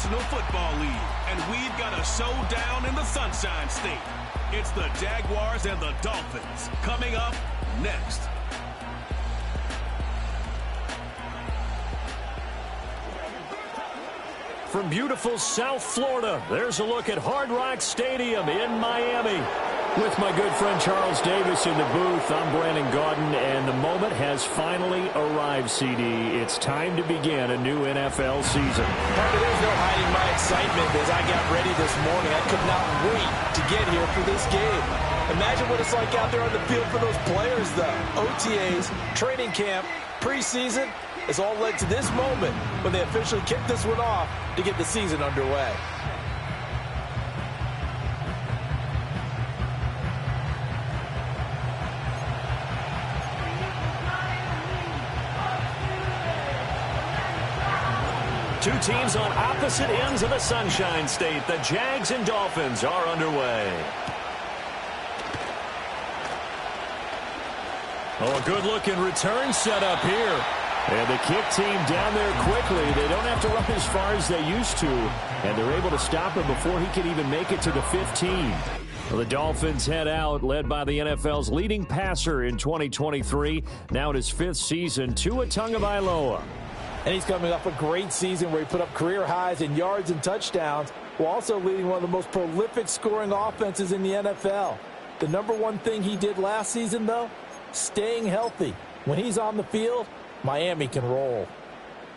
National Football League, and we've got a showdown in the Sunshine State. It's the Jaguars and the Dolphins coming up next. From beautiful South Florida, there's a look at Hard Rock Stadium in Miami. With my good friend Charles Davis in the booth, I'm Brandon Gaudin, and the moment has finally arrived, CD. It's time to begin a new NFL season. Parker, there's no hiding my excitement as I got ready this morning. I could not wait to get here for this game. Imagine what it's like out there on the field for those players, though. OTAs, training camp, preseason, it's all led to this moment when they officially kick this one off to get the season underway. Two teams on opposite ends of the Sunshine State. The Jags and Dolphins are underway. Oh, a good-looking return set up here. And the kick team down there quickly. They don't have to run as far as they used to. And they're able to stop him before he can even make it to the 15. Well, the Dolphins head out, led by the NFL's leading passer in 2023. Now in his 5th season, Tua Tagovailoa. And he's coming off a great season where he put up career highs in yards and touchdowns, while also leading one of the most prolific scoring offenses in the NFL. The number one thing he did last season, though, staying healthy. When he's on the field, Miami can roll.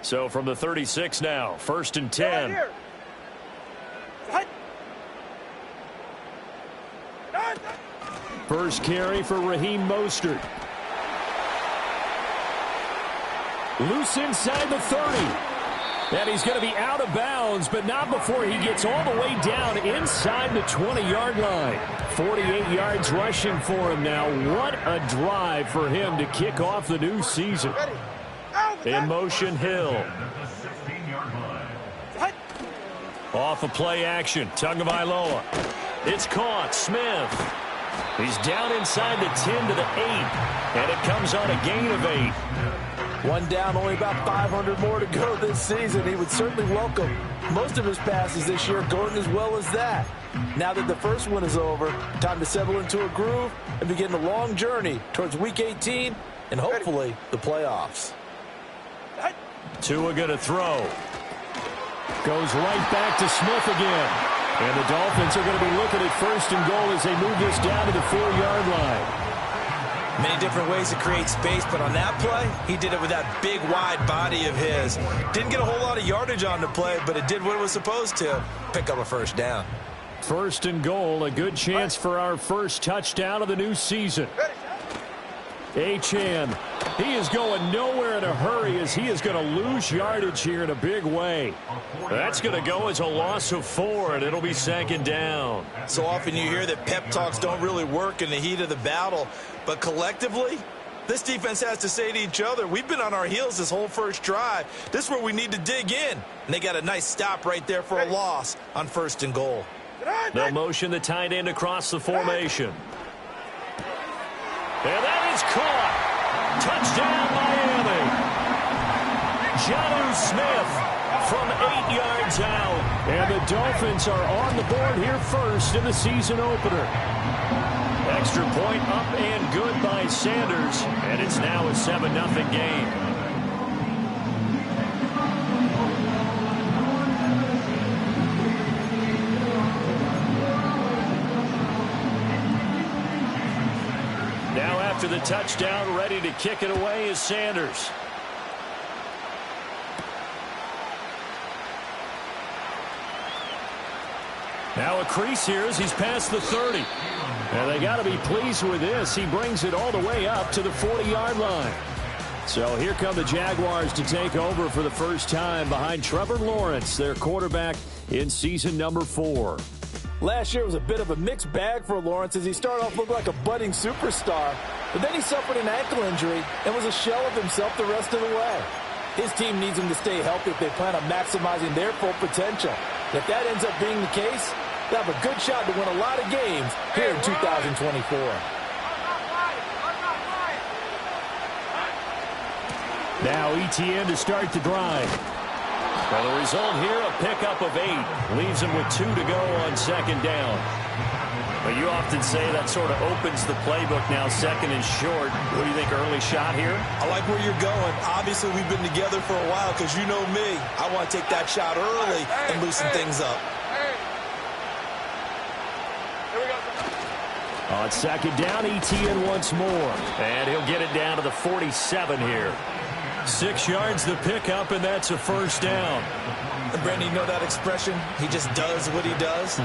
So from the 36 now, 1st and 10. First carry for Raheem Mostert. Loose inside the 30. And he's going to be out of bounds, but not before he gets all the way down inside the 20-yard line. 48 yards rushing for him now. What a drive for him to kick off the new season. In motion, Hill. Off of play action, Tagovailoa. It's caught, Smith. He's down inside the 10 to the 8, and it comes on a gain of 8. One down, only about 500 more to go this season. He would certainly welcome most of his passes this year going as well as that. Now that the first one is over, time to settle into a groove and begin the long journey towards Week 18 and hopefully the playoffs. Tua going to throw. Goes right back to Smith again. And the Dolphins are going to be looking at 1st and goal as they move this down to the 4-yard line. Many different ways to create space, but on that play, he did it with that big, wide body of his. Didn't get a whole lot of yardage on the play, but it did what it was supposed to, pick up a 1st down. 1st and goal, a good chance for our first touchdown of the new season. Achane, he is going nowhere in a hurry as he is going to lose yardage here in a big way. That's going to go as a loss of 4, and it'll be 2nd down. So often you hear that pep talks don't really work in the heat of the battle, but collectively, this defense has to say to each other, we've been on our heels this whole first drive. This is where we need to dig in. And they got a nice stop right there for a loss on 1st and goal. They'll motion the tight end across the formation. And that is caught. Touchdown, Miami. Jonnu Smith from 8 yards out. And the Dolphins are on the board here first in the season opener. Extra point up and good by Sanders. And it's now a 7-0 game. Now after the touchdown, ready to kick it away is Sanders. Now a crease here as he's past the 30. And they got to be pleased with this. He brings it all the way up to the 40-yard line. So here come the Jaguars to take over for the first time behind Trevor Lawrence, their quarterback in season number 4. Last year was a bit of a mixed bag for Lawrence as he started off looking like a budding superstar, but then he suffered an ankle injury and was a shell of himself the rest of the way. His team needs him to stay healthy if they plan on maximizing their full potential. If that ends up being the case, they'll have a good shot to win a lot of games here in 2024. Now ETN to start the drive. Well, the result here, a pickup of 8. Leaves him with 2 to go on second down. But you often say that sort of opens the playbook now, second and short. What do you think, early shot here? I like where you're going. Obviously, we've been together for a while because you know me. I want to take that shot early and loosen things up. On second down, Etienne once more. And he'll get it down to the 47 here. 6 yards the pickup, and that's a first down. And Brandon, you know that expression? He just does what he does?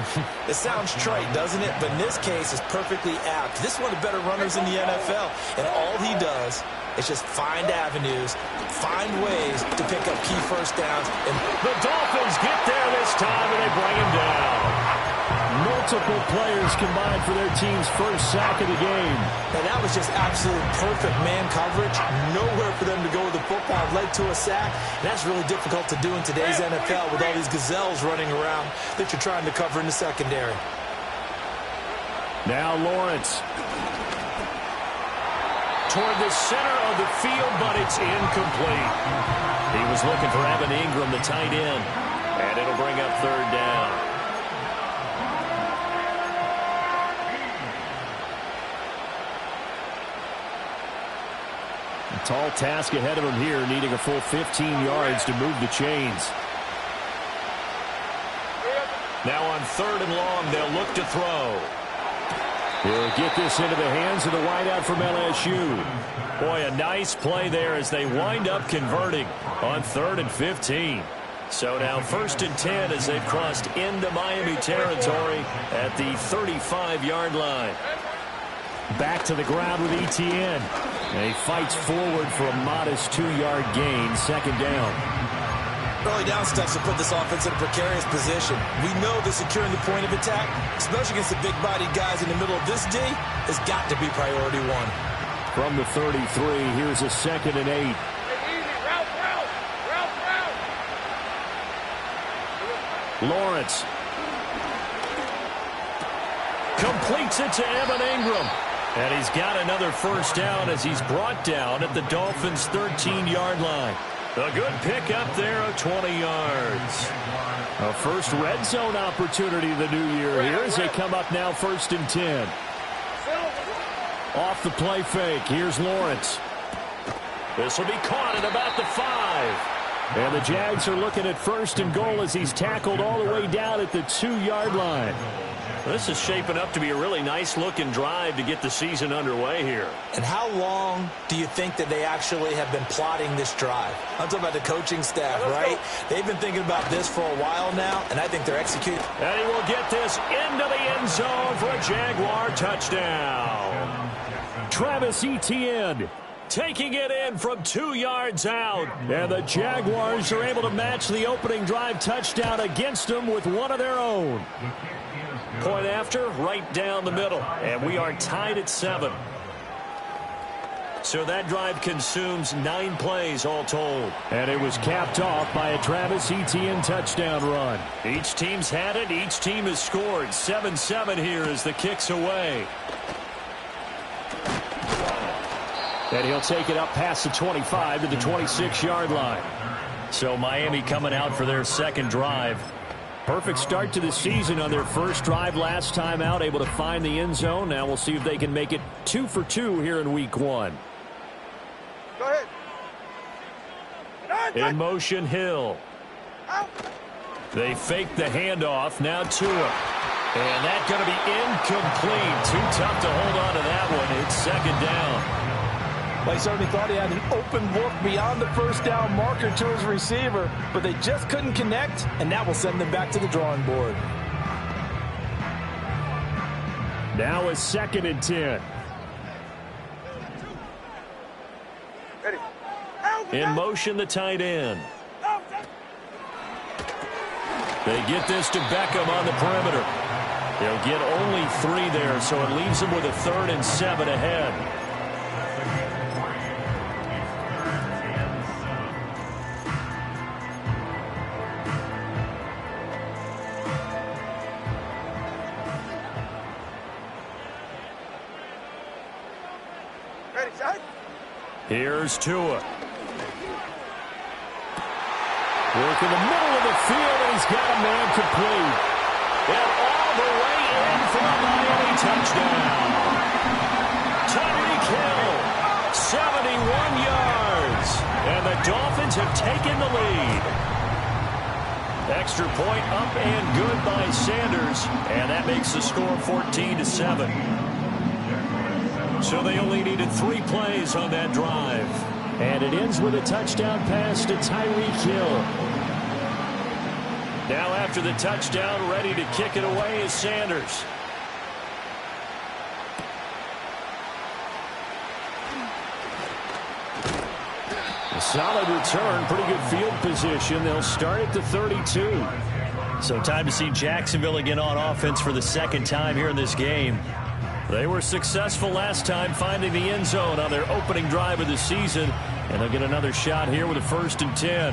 It sounds trite, doesn't it? But in this case, it's perfectly apt. This is one of the better runners in the NFL. And all he does is just find avenues, find ways to pick up key first downs. And the Dolphins get there this time, and they bring him down. Multiple players combined for their team's first sack of the game. And that was just absolute perfect man coverage. Nowhere for them to go with the football. Led to a sack. And that's really difficult to do in today's NFL with all these gazelles running around that you're trying to cover in the secondary. Now Lawrence. Toward the center of the field, but it's incomplete. He was looking for Evan Ingram, the tight end. And it'll bring up third down. Tall task ahead of him here, needing a full 15 yards to move the chains. Now on third and long, they'll look to throw. He'll get this into the hands of the wideout from LSU. Boy, a nice play there as they wind up converting on 3rd and 15. So now 1st and 10 as they've crossed into Miami territory at the 35-yard line. Back to the ground with Etienne. And he fights forward for a modest 2-yard gain, second down. Early down steps will put this offense in a precarious position. We know that securing the point of attack, especially against the big-bodied guys in the middle of this D, has got to be priority one. From the 33, here's a 2nd and 8. Lawrence completes it to Evan Ingram. And he's got another first down as he's brought down at the Dolphins' 13-yard line. A good pickup there of 20 yards. A first red zone opportunity of the new year here as they come up now 1st and 10. Off the play fake, here's Lawrence. This will be caught at about the 5. And the Jags are looking at 1st and goal as he's tackled all the way down at the 2-yard line. This is shaping up to be a really nice-looking drive to get the season underway here. And how long do you think that they actually have been plotting this drive? I'm talking about the coaching staff, right? They've been thinking about this for a while now, and I think they're executing. And he will get this into the end zone for a Jaguar touchdown. Travis Etienne taking it in from 2 yards out. And the Jaguars are able to match the opening drive touchdown against them with one of their own. Point after, right down the middle. And we are tied at 7. So that drive consumes 9 plays all told. And it was capped off by a Travis Etienne touchdown run. Each team's had it. Each team has scored. 7-7 here as the kick's away. And he'll take it up past the 25 to the 26-yard line. So Miami coming out for their second drive. Perfect start to the season on their first drive last time out, able to find the end zone. Now we'll see if they can make it 2 for 2 here in week 1. Go ahead. In motion, Hill. They fake the handoff. Now Tua. And that's going to be incomplete. Too tough to hold on to that one. It's second down. Well, he certainly thought he had an open look beyond the first down marker to his receiver, but they just couldn't connect, and that will send them back to the drawing board. Now a 2nd and 10. Ready. In motion, the tight end. They get this to Beckham on the perimeter. They'll get only 3 there, so it leaves them with a 3rd and 7 ahead. Here's Tua. Working the middle of the field, and he's got a man complete. And all the way in for a Miami touchdown. Tyreek Hill, 71 yards. And the Dolphins have taken the lead. Extra point up and good by Sanders. And that makes the score 14-7. So they only needed 3 plays on that drive. And it ends with a touchdown pass to Tyreek Hill. Now after the touchdown, ready to kick it away is Sanders. A solid return, pretty good field position. They'll start at the 32. So time to see Jacksonville again on offense for the second time here in this game. They were successful last time finding the end zone on their opening drive of the season, and they'll get another shot here with a 1st and 10.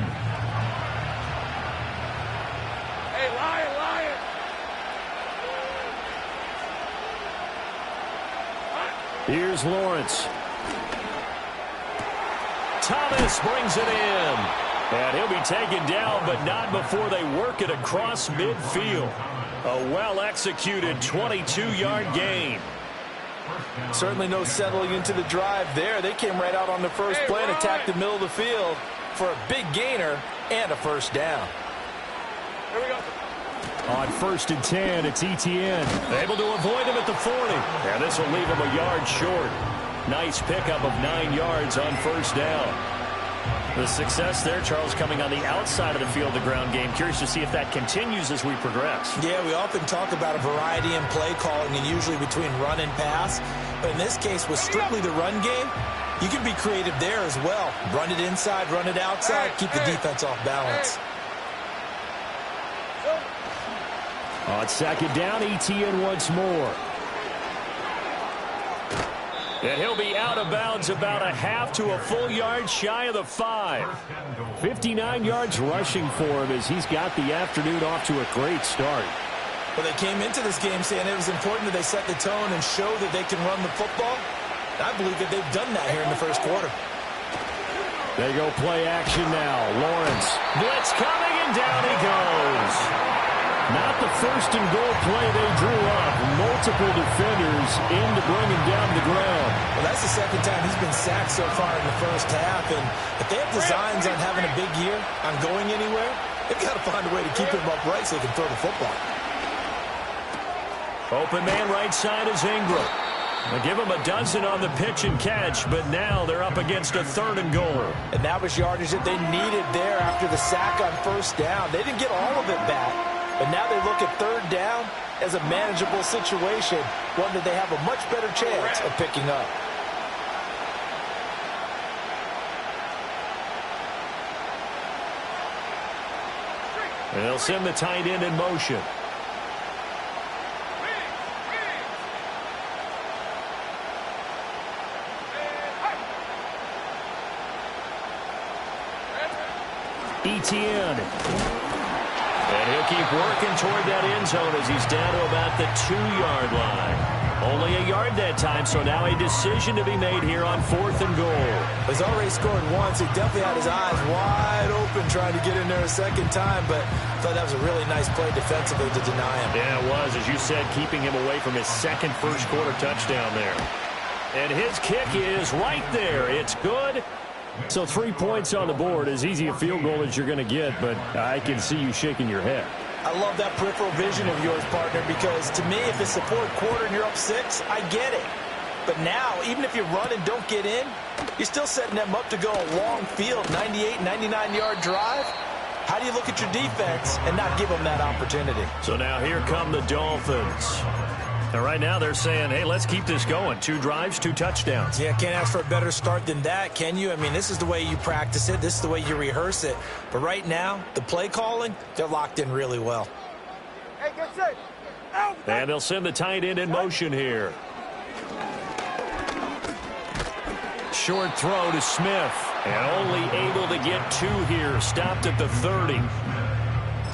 Hey, Lion! Here's Lawrence. Thomas brings it in. And he'll be taken down, but not before they work it across midfield. A well-executed 22-yard gain. Certainly no settling into the drive there. They came right out on the first play and attacked the middle of the field for a big gainer and a 1st down. Here we go. On 1st and 10, it's Etienne. Able to avoid him at the 40. And this will leave him a yard short. Nice pickup of 9 yards on 1st down. The success there, Charles, coming on the outside of the field, the ground game. Curious to see if that continues as we progress. Yeah, we often talk about a variety in play calling and usually between run and pass. But in this case, with strictly the run game, you can be creative there as well. Run it inside, run it outside, keep the defense off balance. On 2nd down, Etienne once more. And he'll be out of bounds about a half to a full yard shy of the 5. 59 yards rushing for him as he's got the afternoon off to a great start. Well, they came into this game saying it was important that they set the tone and show that they can run the football. I believe that they've done that here in the 1st quarter. They go play action now. Lawrence. Blitz coming, and down he goes. Not the 1st and goal play they drew up. Multiple defenders in to bring him down to the ground. Well, that's the 2nd time he's been sacked so far in the 1st half. And if they have designs on having a big year, on going anywhere, they've got to find a way to keep him upright so they can throw the football. Open man right side is Ingram. They give him a dozen on the pitch and catch, but now they're up against a 3rd and goal. And that was yardage that they needed there after the sack on 1st down. They didn't get all of it back. But now they look at 3rd down as a manageable situation, one that they have a much better chance of picking up. And they'll send the tight end in motion. Etienne. And he'll keep working toward that end zone as he's down to about the 2-yard line. Only a yard that time, so now a decision to be made here on 4th and goal. He's already scored once. He definitely had his eyes wide open trying to get in there a 2nd time, but I thought that was a really nice play defensively to deny him. Yeah, it was, as you said, keeping him away from his 2nd first-quarter touchdown there. And his kick is right there. It's good. So 3 points on the board, as easy a field goal as you're going to get, but I can see you shaking your head. I love that peripheral vision of yours, partner, because to me, if it's the 4th quarter and you're up 6, I get it. But now, even if you run and don't get in, you're still setting them up to go a long field, 98, 99-yard drive. How do you look at your defense and not give them that opportunity? So now here come the Dolphins. And right now they're saying, hey, let's keep this going. 2 drives, 2 touchdowns. Yeah, can't ask for a better start than that, can you? I mean, this is the way you practice it. This is the way you rehearse it. But right now, the play calling, they're locked in really well. Hey, get safe. And they'll send the tight end in motion here. Short throw to Smith. And only able to get 2 here. Stopped at the 30.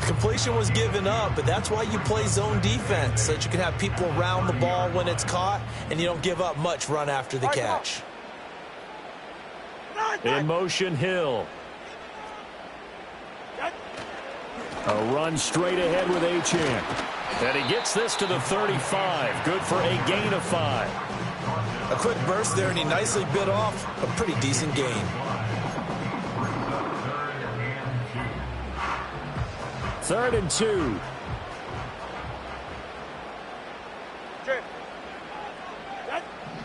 Completion was given up, but that's why you play zone defense, so that you can have people around the ball when it's caught, and you don't give up much run after the catch. In motion, Hill. A run straight ahead with Achane. And he gets this to the 35. Good for a gain of 5. A quick burst there, and he nicely bit off a pretty decent gain. Third and 2.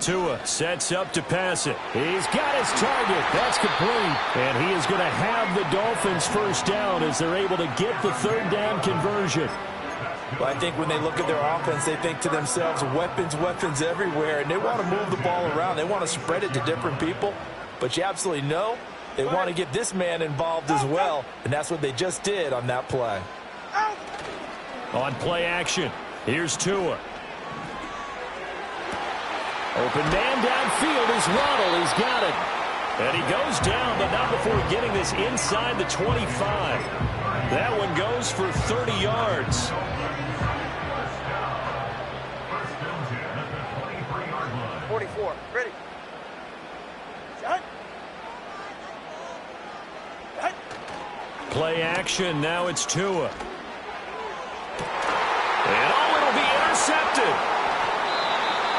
Tua sets up to pass it. He's got his target. That's complete. And he is going to have the Dolphins first down as they're able to get the third down conversion. Well, I think when they look at their offense, they think to themselves, weapons, weapons everywhere, and they want to move the ball around. They want to spread it to different people, but you absolutely know they want to get this man involved as well, and that's what they just did on that play. On play action, here's Tua. Open man downfield is Waddle. He's got it. And he goes down, but not before getting this inside the 25. That one goes for 30 yards. Ready. Shot. Play action. Now it's Tua. And it'll be intercepted.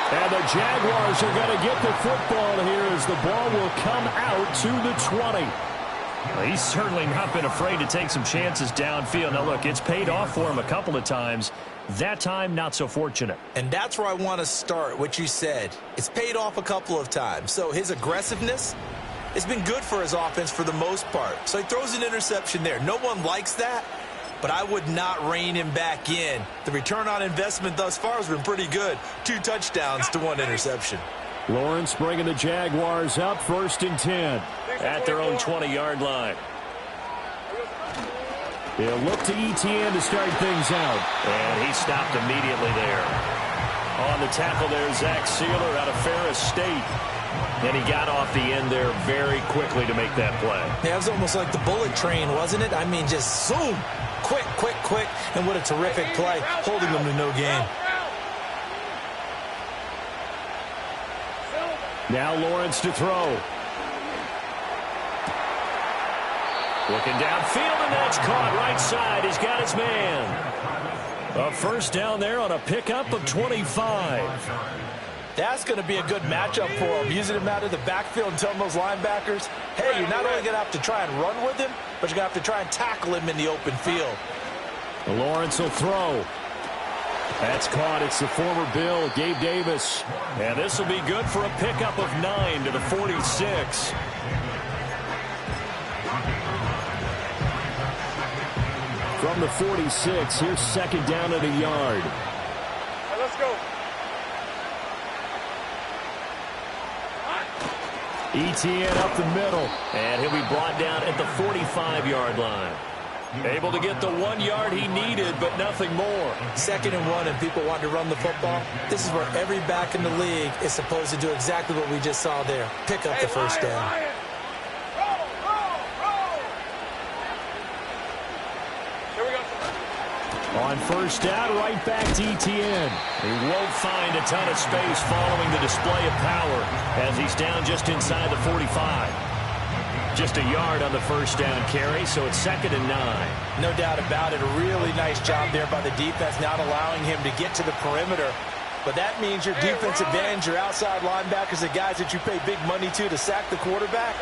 And the Jaguars are going to get the football here as the ball will come out to the 20. Well, he's certainly not been afraid to take some chances downfield. Now, look, it's paid off for him a couple of times. That time, not so fortunate. And that's where I want to start, what you said. It's paid off a couple of times. So his aggressiveness has been good for his offense for the most part. So he throws an interception there. No one likes that, but I would not rein him back in. The return on investment thus far has been pretty good. 2 touchdowns to 1 interception. Lawrence bringing the Jaguars up, 1st and 10. At their own 20-yard line. They'll look to Etienne to start things out. And he stopped immediately there. On the tackle there, Zach Sealer out of Ferris State. And he got off the end there very quickly to make that play. Yeah, it was almost like the bullet train, wasn't it? I mean, just zoom. Quick, quick, quick. And what a terrific play, holding them to no gain. Now Lawrence to throw. Looking downfield, and that's caught right side. He's got his man. A first down there on a pickup of 25. That's going to be a good matchup for him, using him out of the backfield and telling those linebackers, hey, you're not only going to have to try and run with him, but you're going to have to try and tackle him in the open field. Lawrence will throw. That's caught. It's the former Bill, Gabe Davis. And this will be good for a pickup of 9 to the 46. From the 46, here's 2nd down at a yard. Hey, let's go. Etienne up the middle. And he'll be brought down at the 45-yard line. Able to get the 1 yard he needed, but nothing more. 2nd and 1, and people want to run the football. This is where every back in the league is supposed to do exactly what we just saw there. Pick up the first down. On first down, right back to Etienne. He won't find a ton of space following the display of power as he's down just inside the 45. Just a yard on the first down carry, so it's 2nd and 9. No doubt about it. A really nice job there by the defense, not allowing him to get to the perimeter. But that means your defensive ends, your outside linebackers, the guys that you pay big money to sack the quarterback,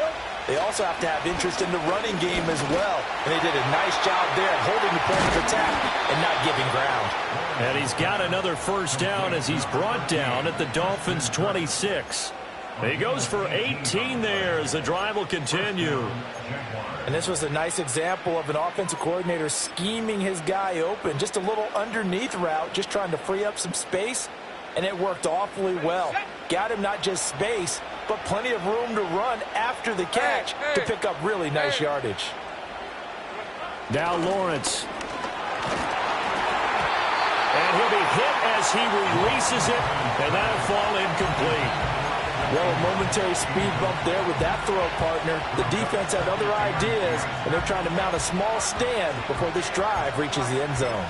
they also have to have interest in the running game as well. And they did a nice job there at holding the point of attack and not giving ground. And he's got another first down as he's brought down at the Dolphins' 26. He goes for 18 there as the drive will continue. And this was a nice example of an offensive coordinator scheming his guy open. Just a little underneath route, just trying to free up some space. And it worked awfully well. Got him not just space, but plenty of room to run after the catch to pick up really nice yardage. Now Lawrence. And he'll be hit as he releases it, and that'll fall incomplete. Well, a momentary speed bump there with that throw, partner. The defense had other ideas, and they're trying to mount a small stand before this drive reaches the end zone.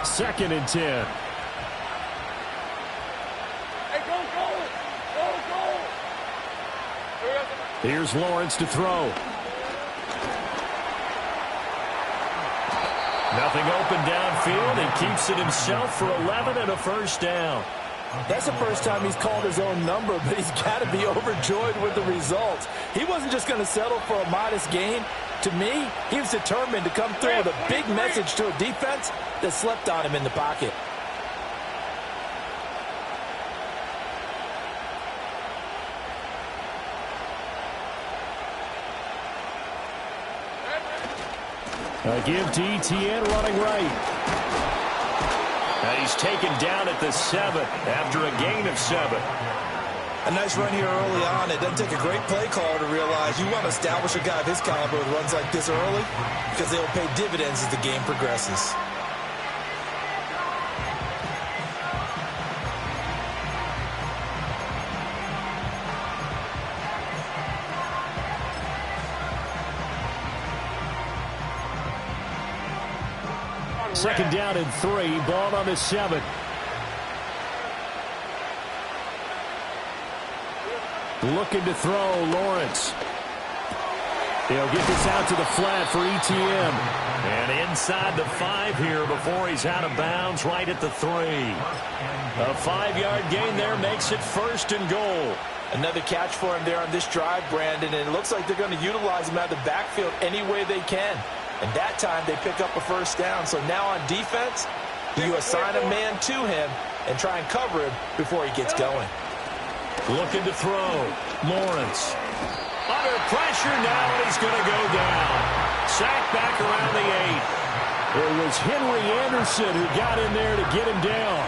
Second and 10. Hey, go, go! Go, go! Here we go. Here's Lawrence to throw. Nothing open downfield. He keeps it himself for 11 and a first down. That's the first time he's called his own number, but he's got to be overjoyed with the results. He wasn't just going to settle for a modest gain. To me, he was determined to come through with a big message to a defense that slept on him in the pocket. A give to ETN running right. And he's taken down at the 7 after a gain of 7. A nice run here early on. It doesn't take a great play caller to realize you want to establish a guy of his caliber with runs like this early because they will pay dividends as the game progresses. Second down and 3. Ball on the 7. Looking to throw, Lawrence. He'll get this out to the flat for ETN. And inside the 5 here before he's out of bounds right at the 3. A 5-yard gain there makes it 1st and goal. Another catch for him there on this drive, Brandon, and it looks like they're going to utilize him out of the backfield any way they can. And that time they pick up a first down. So now on defense, you assign a man to him and try and cover him before he gets going. Looking to throw. Lawrence. Under pressure now, and he's going to go down. Sacked back around the 8. It was Henry Anderson who got in there to get him down.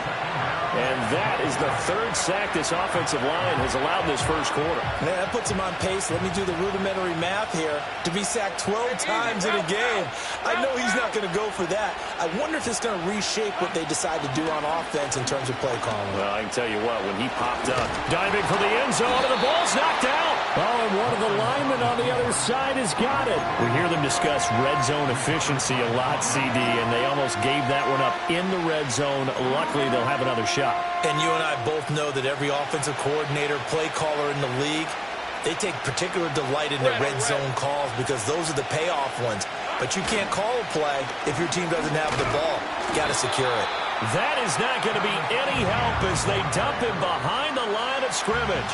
And that is the 3rd sack this offensive line has allowed this first quarter. Man, that puts him on pace. Let me do the rudimentary math here. To be sacked 12 times in a game, I know he's not going to go for that. I wonder if it's going to reshape what they decide to do on offense in terms of play calling. Well, I can tell you what, when he popped up, diving for the end zone, and the ball's knocked out. Oh, and one of the linemen on the other side has got it. We hear them discuss red zone efficiency a lot, CD, and they almost gave that one up in the red zone. Luckily, they'll have another shot. And you and I both know that every offensive coordinator, play caller in the league, they take particular delight in their red zone calls because those are the payoff ones. But you can't call a play if your team doesn't have the ball. You got to secure it. That is not going to be any help as they dump him behind the line of scrimmage.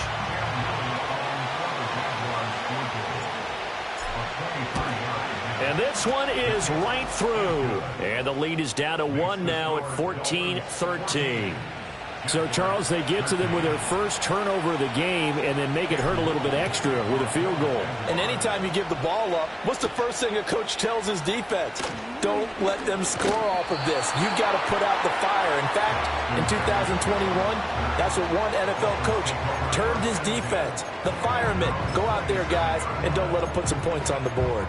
And this one is right through. And the lead is down to 1 now at 14-13. So, Charles, they get to them with their first turnover of the game and then make it hurt a little bit extra with a field goal. And anytime you give the ball up, what's the first thing a coach tells his defense? Don't let them score off of this. You've got to put out the fire. In fact, in 2021, that's what one NFL coach termed his defense. The firemen. Go out there, guys, and don't let them put some points on the board.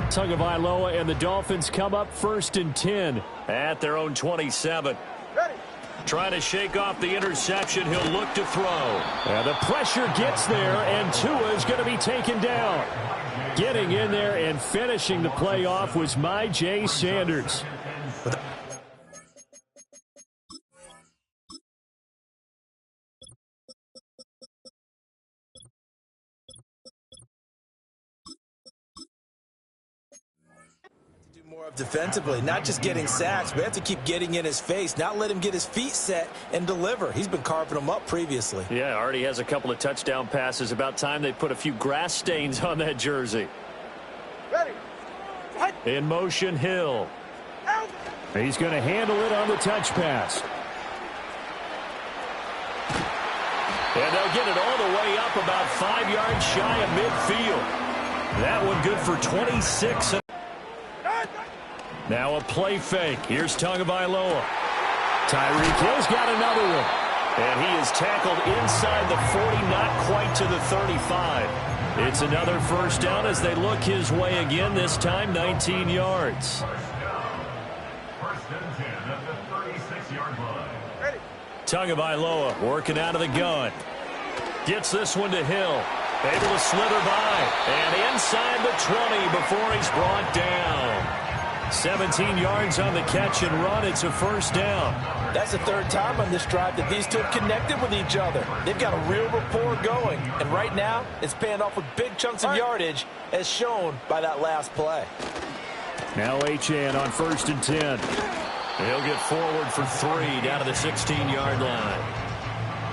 Tagovailoa and the Dolphins come up 1st and 10. At their own 27. Ready. Trying to shake off the interception. He'll look to throw. And the pressure gets there, and Tua is going to be taken down. Getting in there and finishing the play off was Jay Sanders. More of defensively, not just getting sacks, but have to keep getting in his face, not let him get his feet set and deliver. He's been carving them up previously. Yeah, already has a couple of touchdown passes. About time they put a few grass stains on that jersey. Ready. In motion, Hill. He's going to handle it on the touch pass. And they'll get it all the way up about 5 yards shy of midfield. That one good for 26. Now a play fake. Here's Tagovailoa. Tyreek Hill's got another one. And he is tackled inside the 40, not quite to the 35. It's another first down as they look his way again, this time 19 yards. Tagovailoa working out of the gun. Gets this one to Hill. Able to slither by. And inside the 20 before he's brought down. 17 yards on the catch and run. It's a first down. That's the third time on this drive that these two have connected with each other. They've got a real rapport going. And right now, it's paying off with big chunks of yardage, as shown by that last play. Now Achane on 1st and 10. He'll get forward for 3 down to the 16-yard line.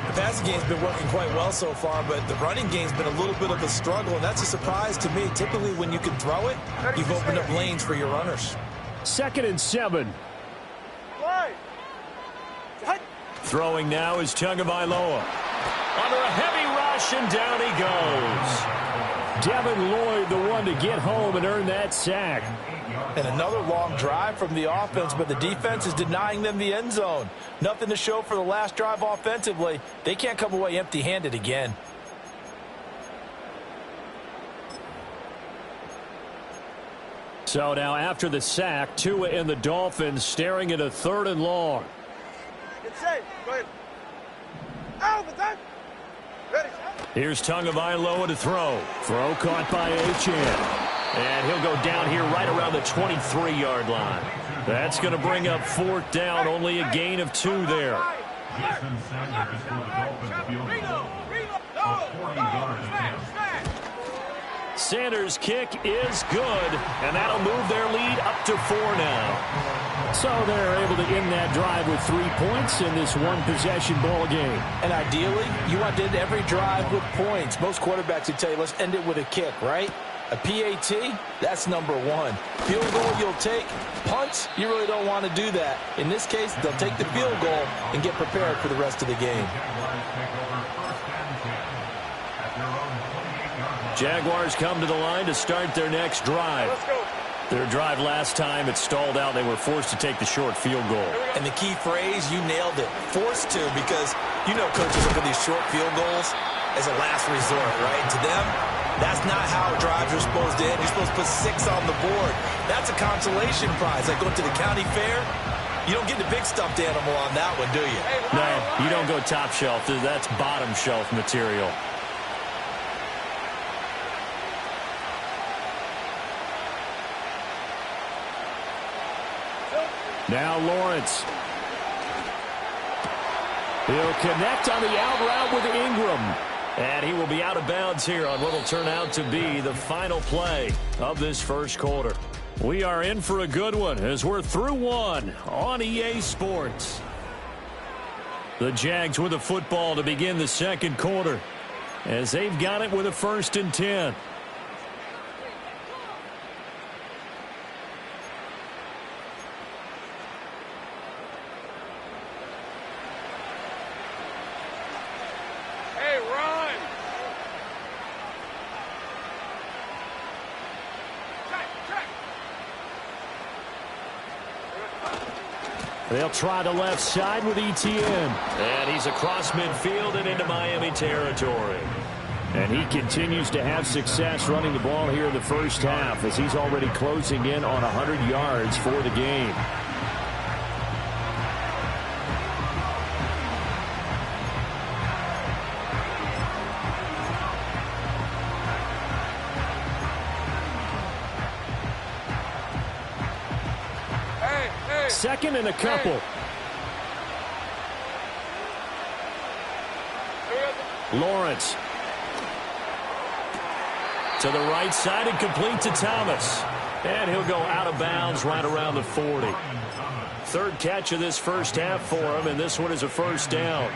The passing game's been working quite well so far, but the running game's been a little bit of a struggle, and that's a surprise to me. Typically, when you can throw it, you've opened up lanes for your runners. 2nd and 7. Throwing now is Tagovailoa. Under a heavy rush, and down he goes. Devin Lloyd, the one to get home and earn that sack. And another long drive from the offense, but the defense is denying them the end zone. Nothing to show for the last drive offensively. They can't come away empty-handed again. So now after the sack, Tua and the Dolphins staring at a 3rd and long. Get safe. Go ahead. Out of time. Ready. Here's Tagovailoa to throw. Throw caught by Achane. And he'll go down here right around the 23-yard line. That's going to bring up 4th down, only a gain of 2 there. Sanders' kick is good, and that'll move their lead up to 4 now. So they're able to end that drive with 3 points in this one-possession ball game. And ideally, you want to end every drive with points. Most quarterbacks would tell you, let's end it with a kick, right? A PAT, that's number 1. Field goal you'll take. Punts, you really don't want to do that. In this case, they'll take the field goal and get prepared for the rest of the game. Jaguars come to the line to start their next drive. Let's go. Their drive last time, it stalled out. They were forced to take the short field goal. And the key phrase, you nailed it. Forced to, because you know coaches look at these short field goals as a last resort, right? To them, that's not how drives are supposed to end. You're supposed to put 6 on the board. That's a consolation prize. Like going to the county fair, you don't get the big stuffed animal on that one, do you? No, you don't go top shelf. That's bottom shelf material. Now Lawrence. He'll connect on the out route with Ingram. And he will be out of bounds here on what will turn out to be the final play of this first quarter. We are in for a good one as we're through 1 on EA Sports. The Jags with the football to begin the second quarter as they've got it with a 1st and 10. They'll try the left side with ETN. And he's across midfield and into Miami territory. And he continues to have success running the ball here in the first half as he's already closing in on 100 yards for the game. Second and a couple. Lawrence. To the right side and complete to Thomas. And he'll go out of bounds right around the 40. 3rd catch of this first half for him, and this one is a 1st down.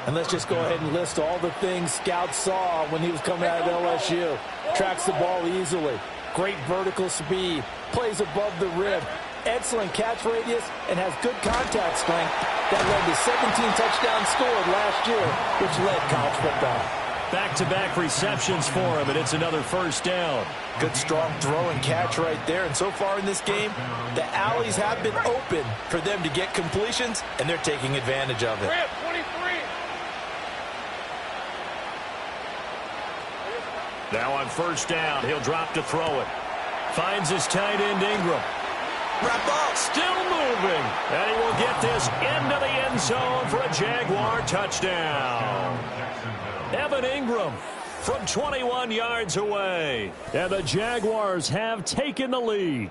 And let's just go ahead and list all the things scouts saw when he was coming out of LSU. Tracks the ball easily. Great vertical speed. Plays above the rim. Excellent catch radius and has good contact strength that led to 17 touchdowns scored last year, which led college football. Back-to-back receptions for him, and it's another 1st down. Good, strong throw and catch right there. And so far in this game, the alleys have been open for them to get completions, and they're taking advantage of it. 23. Now on 1st down, he'll drop to throw it. Finds his tight end Ingram. Wrap up. Still moving. And he will get this into the end zone for a Jaguar touchdown. Evan Ingram from 21 yards away. And the Jaguars have taken the lead.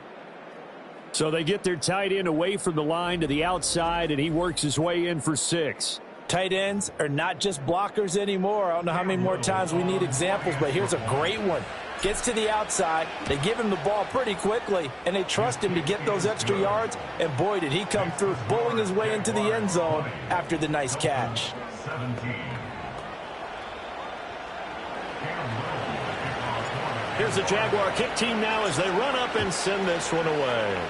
So they get their tight end away from the line to the outside, and he works his way in for 6. Tight ends are not just blockers anymore. I don't know how many more times we need examples, but here's a great one. Gets to the outside, they give him the ball pretty quickly, and they trust him to get those extra yards, and boy, did he come through, bowling his way into the end zone after the nice catch. Here's the Jaguar kick team now as they run up and send this one away.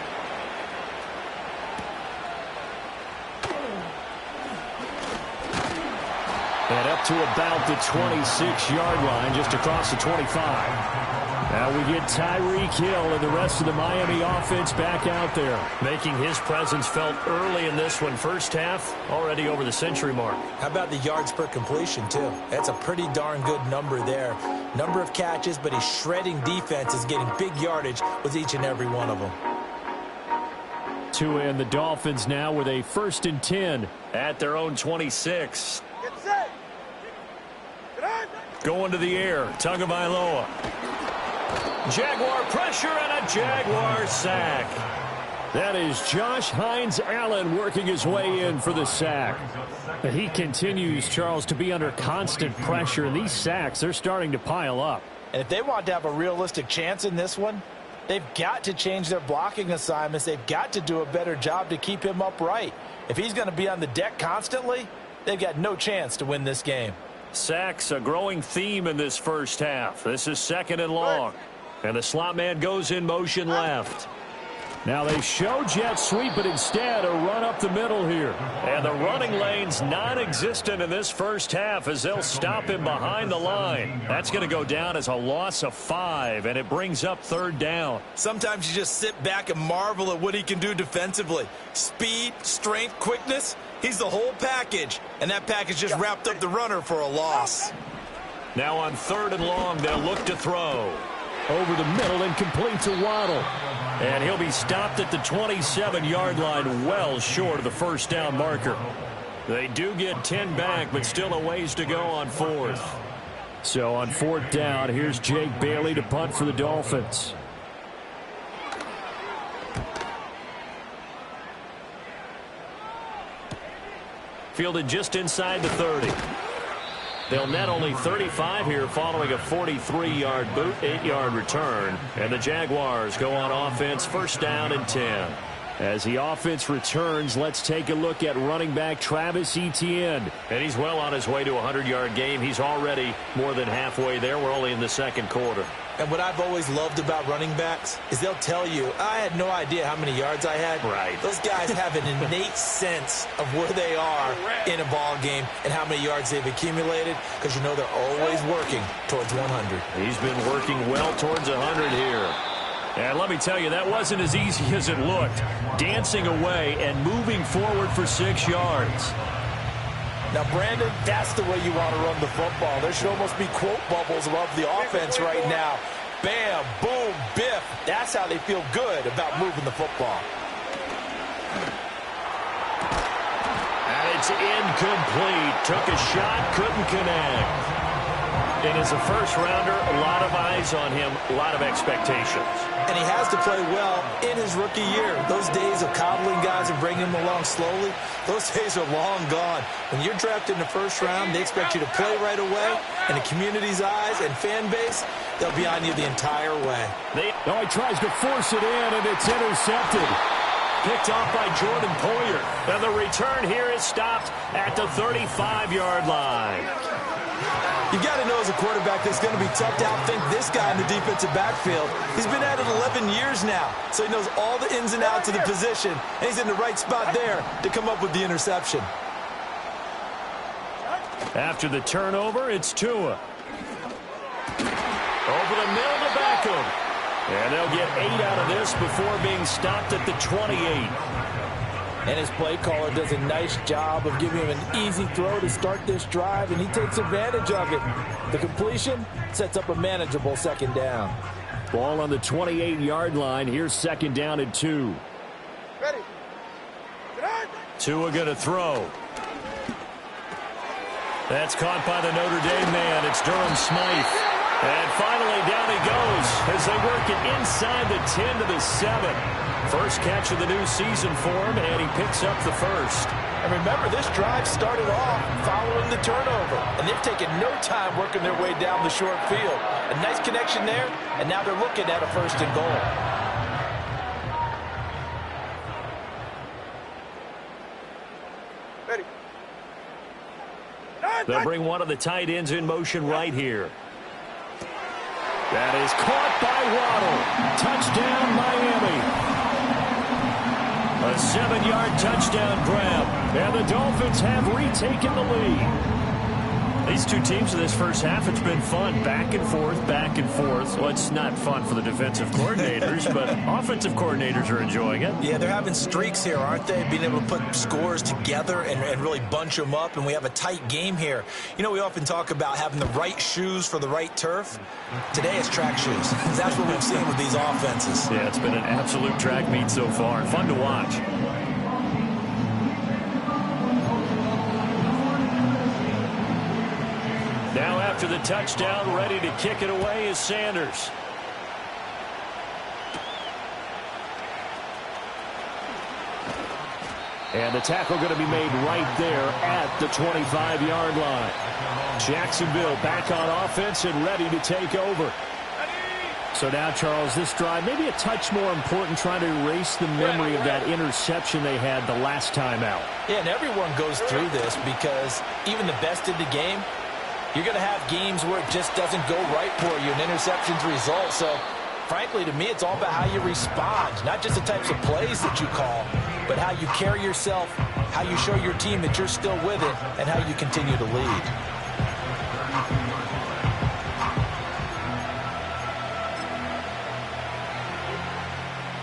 And up to about the 26-yard line, just across the 25. Now we get Tyreek Hill and the rest of the Miami offense back out there. Making his presence felt early in this one. First half, already over the century mark. How about the yards per completion, too? That's a pretty darn good number there. Number of catches, but he's shredding defenses, getting big yardage with each and every one of them. Tua and the Dolphins now with a 1st and 10 at their own 26. Get set. Get on. Going to the air, Tagovailoa. Jaguar pressure and a Jaguar sack. That is Josh Hines-Allen working his way in for the sack. But he continues, Charles, to be under constant pressure, and these sacks, they're starting to pile up. And if they want to have a realistic chance in this one, they've got to change their blocking assignments. They've got to do a better job to keep him upright. If he's going to be on the deck constantly, they've got no chance to win this game. Sacks, a growing theme in this first half. This is 2nd and long. And the slot man goes in motion left. Now they show jet sweep, but instead a run up the middle here. And the running lane's non-existent in this first half as they'll stop him behind the line. That's going to go down as a loss of 5, and it brings up 3rd down. Sometimes you just sit back and marvel at what he can do defensively. Speed, strength, quickness, he's the whole package. And that package just wrapped up the runner for a loss. Now on 3rd and long, they'll look to throw. Over the middle and complete to Waddle. And he'll be stopped at the 27-yard line, well short of the 1st down marker. They do get 10 back, but still a ways to go on 4th. So on 4th down, here's Jake Bailey to punt for the Dolphins. Fielded just inside the 30. They'll net only 35 here following a 43-yard boot, 8-yard return. And the Jaguars go on offense, 1st down and 10. As the offense returns, let's take a look at running back Travis Etienne. And he's well on his way to a 100-yard game. He's already more than halfway there. We're only in the 2nd quarter. And what I've always loved about running backs is they'll tell you, I had no idea how many yards I had. Right. Those guys have an innate sense of where they are in a ball game and how many yards they've accumulated, because you know they're always working towards 100. He's been working well towards 100 here. And let me tell you, that wasn't as easy as it looked. Dancing away and moving forward for 6 yards. Now, Brandon, that's the way you want to run the football. There should almost be quote bubbles above the offense right now. Bam, boom, biff. That's how they feel good about moving the football. And it's incomplete. Took a shot, couldn't connect. And as a first-rounder, a lot of eyes on him, a lot of expectations. And he has to play well in his rookie year. Those days of coddling guys and bringing them along slowly, those days are long gone. When you're drafted in the 1st round, they expect you to play right away. And the community's eyes and fan base, they'll be on you the entire way. He tries to force it in, and it's intercepted. Picked off by Jordan Poyer. And the return here is stopped at the 35-yard line. You've got to know as a quarterback that it's going to be tough to outthink this guy in the defensive backfield. He's been at it 11 years now, so he knows all the ins and outs of the position, and he's in the right spot there to come up with the interception. After the turnover, it's Tua. Over the middle to Beckham. And they'll get 8 out of this before being stopped at the 28. And his play caller does a nice job of giving him an easy throw to start this drive, and he takes advantage of it. The completion sets up a manageable 2nd down. Ball on the 28-yard line. Here's 2nd down and 2. Ready. Get on. Tua going to throw. That's caught by the Notre Dame man. It's Durham Smythe. And finally down he goes as they work it inside the 10 to the 7. First catch of the new season for him, and he picks up the first. And remember, this drive started off following the turnover, and they've taken no time working their way down the short field. A nice connection there, and now they're looking at a first and goal. Ready. They'll bring one of the tight ends in motion right here. That is caught by Waddle. Touchdown, Miami. A 7-yard touchdown grab, and the Dolphins have retaken the lead. These two teams in this first half, it's been fun. Back and forth, back and forth. Well, it's not fun for the defensive coordinators, but offensive coordinators are enjoying it. Yeah, they're having streaks here, aren't they? Being able to put scores together and really bunch them up, and we have a tight game here. You know, we often talk about having the right shoes for the right turf. Today it's track shoes. That's what we've seen with these offenses. Yeah, it's been an absolute track meet so far. Fun to watch. Now after the touchdown, ready to kick it away is Sanders. And the tackle going to be made right there at the 25-yard line. Jacksonville back on offense and ready to take over. So now, Charles, this drive maybe a touch more important, trying to erase the memory of that interception they had the last time out. Yeah, and everyone goes through this because even the best in the game, you're going to have games where it just doesn't go right for you, and interceptions result. So, frankly, to me, it's all about how you respond, not just the types of plays that you call, but how you carry yourself, how you show your team that you're still with it, and how you continue to lead.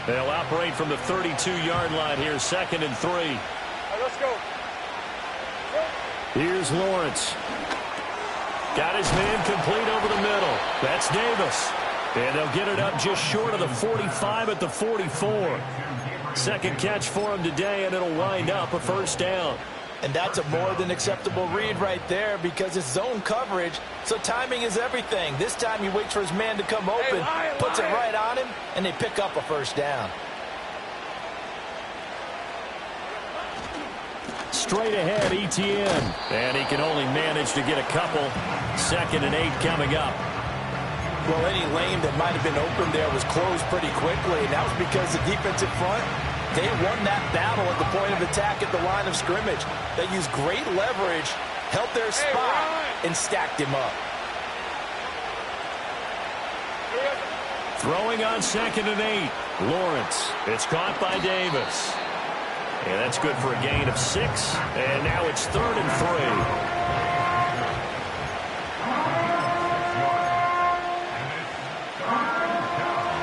They'll operate from the 32-yard line here, 2nd and 3. All right, let's go. Here's Lawrence. Got his man complete over the middle. That's Davis. And they'll get it up just short of the 45 at the 44. Second catch for him today, and it'll wind up a first down. And that's a more than acceptable read right there because it's zone coverage, so timing is everything. This time he waits for his man to come open, puts it right on him, and they pick up a first down. Straight ahead, Etienne. And he can only manage to get a couple. 2nd and 8 coming up. Well, any lane that might have been open there was closed pretty quickly, and that was because the defensive front, they won that battle at the point of attack at the line of scrimmage. They used great leverage, held their spot, and stacked him up. Throwing on 2nd and 8. Lawrence. It's caught by Davis. And that's good for a gain of 6. And now it's 3rd and 3.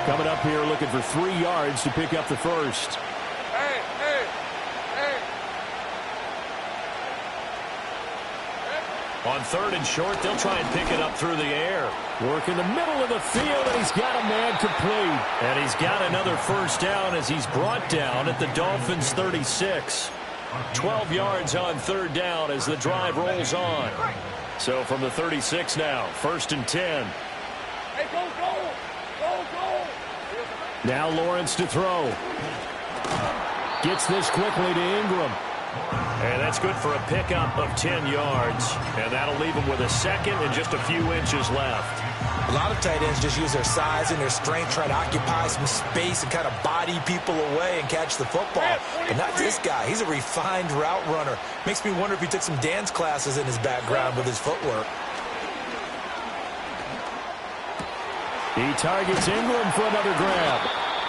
Coming up here looking for 3 yards to pick up the first. On 3rd and short, they'll try and pick it up through the air. Work in the middle of the field, and he's got a man complete. And he's got another first down as he's brought down at the Dolphins' 36. 12 yards on 3rd down as the drive rolls on. So from the 36 now, 1st and 10. Hey, go, go! Go, go! Now Lawrence to throw. Gets this quickly to Ingram. And that's good for a pickup of 10 yards. And that'll leave him with a 2nd and just a few inches left. A lot of tight ends just use their size and their strength, try to occupy some space and kind of body people away and catch the football. But not this guy. He's a refined route runner. Makes me wonder if he took some dance classes in his background with his footwork. He targets Ingram for another grab.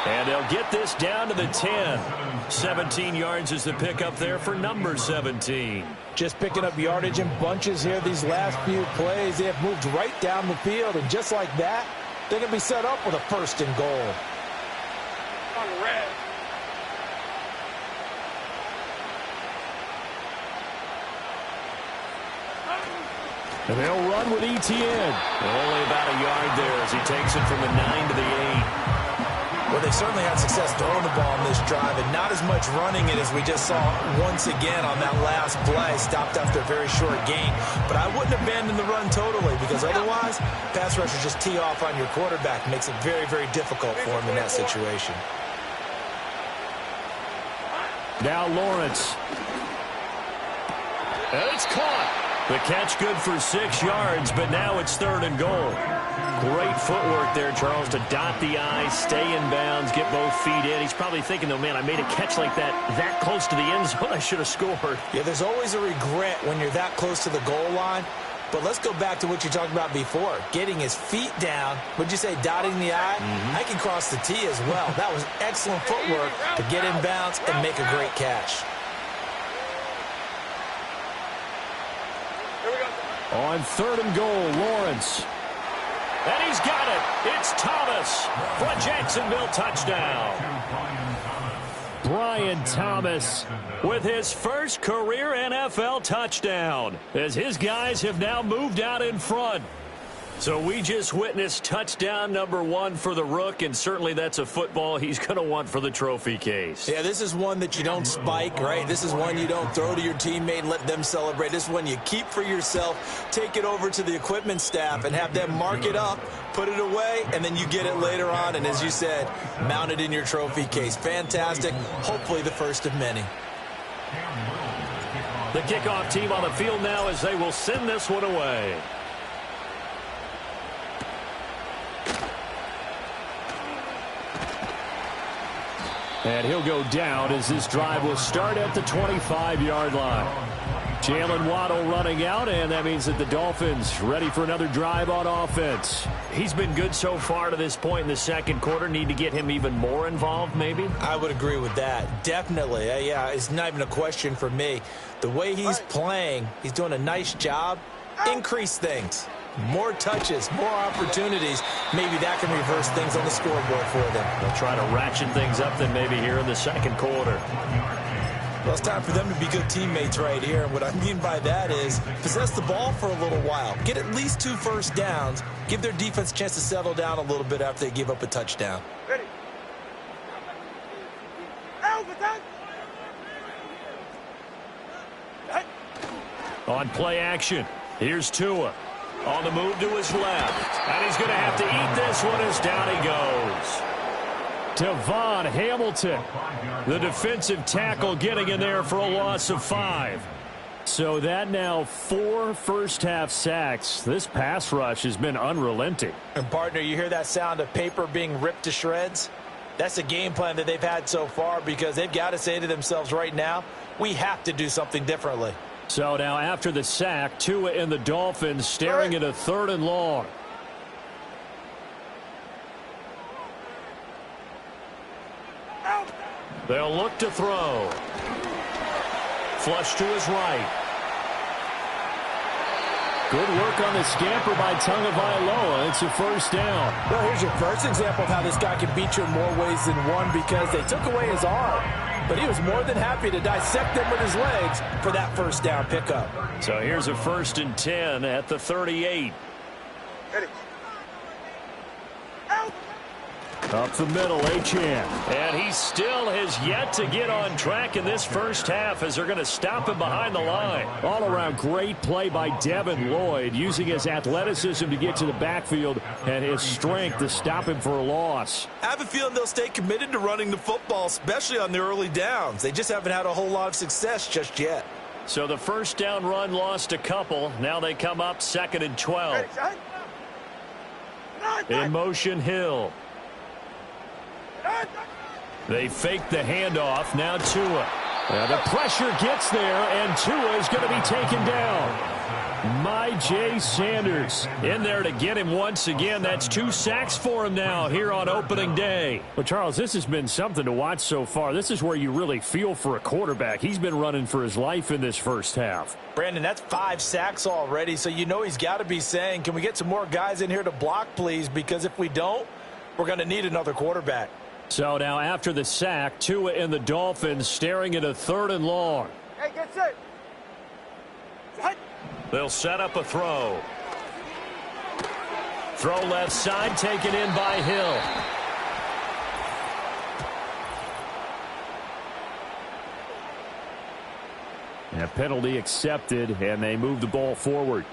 And they'll get this down to the 10. 17 yards is the pickup there for number 17. Just picking up yardage in bunches here these last few plays. They have moved right down the field, and just like that, they're going to be set up with a 1st and goal. On red. And they'll run with Etienne. Only about a yard there as he takes it from the 9 to the 8. Well, they certainly had success throwing the ball on this drive, and not as much running it as we just saw once again on that last play. Stopped after a very short gain. But I wouldn't abandon the run totally, because otherwise, pass rushers just tee off on your quarterback. Makes it very, very difficult for him in that situation. Now Lawrence. And it's caught. The catch good for 6 yards, but now it's 3rd and goal. Great footwork there, Charles, to dot the I, stay in bounds, get both feet in. He's probably thinking, though, man, I made a catch like that close to the end zone. I should have scored. Yeah, there's always a regret when you're that close to the goal line. But let's go back to what you talked about before. Getting his feet down. Would you say dotting the I? I can cross the T as well. That was excellent footwork to get in bounds and make a great catch. On 3rd and goal, Lawrence. And he's got it. It's Thomas for a Jacksonville touchdown. Brian Thomas with his first career NFL touchdown as his guys have now moved out in front. So we just witnessed touchdown number 1 for the Rook, and certainly that's a football he's going to want for the trophy case. Yeah, this is one that you don't spike, right? This is one you don't throw to your teammate and let them celebrate. This is one you keep for yourself, take it over to the equipment staff and have them mark it up, put it away, and then you get it later on. And as you said, mount it in your trophy case. Fantastic. Hopefully the first of many. The kickoff team on the field now as they will send this one away. And he'll go down as this drive will start at the 25-yard line. Jalen Waddle running out, and that means that the Dolphins ready for another drive on offense. He's been good so far to this point in the second quarter. Need to get him even more involved, maybe? I would agree with that. Definitely. Yeah, it's not even a question for me. The way he's playing, he's doing a nice job. Increase things. More touches, more opportunities. Maybe that can reverse things on the scoreboard for them. They'll try to ratchet things up then maybe here in the second quarter. Well, it's time for them to be good teammates right here. And what I mean by that is possess the ball for a little while. Get at least 2 first downs. Give their defense a chance to settle down a little bit after they give up a touchdown. Ready. On play action, here's Tua. On the move to his left. And he's going to have to eat this one as down he goes. Devon Hamilton, the defensive tackle, getting in there for a loss of 5. So that now 4 first-half sacks. This pass rush has been unrelenting. And, partner, you hear that sound of paper being ripped to shreds? That's a game plan that they've had so far because they've got to say to themselves right now, we have to do something differently. So now after the sack, Tua and the Dolphins staring at a 3rd and long. They'll look to throw. Flush to his right. Good work on the scamper by Tagovailoa. It's a first down. Well, here's your first example of how this guy can beat you in more ways than one because they took away his arm. But he was more than happy to dissect them with his legs for that first down pickup. So here's a 1st and 10 at the 38. Ready. Up the middle, Achane. And he still has yet to get on track in this first half as they're going to stop him behind the line. All around great play by Devin Lloyd, using his athleticism to get to the backfield and his strength to stop him for a loss. I have a feeling they'll stay committed to running the football, especially on the early downs. They just haven't had a whole lot of success just yet. So the first down run lost a couple. Now they come up 2nd and 12. In motion, Hill. They fake the handoff. Now Tua. The pressure gets there, and Tua is going to be taken down. Myjai Sanders in there to get him once again. That's 2 sacks for him now here on opening day. But, Charles, this has been something to watch so far. This is where you really feel for a quarterback. He's been running for his life in this first half. Brandon, that's 5 sacks already, so you know he's got to be saying, can we get some more guys in here to block, please? Because if we don't, we're going to need another quarterback. So now after the sack, Tua and the Dolphins staring at a 3rd and long. Hey, get set. Set. They'll set up a throw. Throw left side, taken in by Hill. A penalty accepted, and they move the ball forward.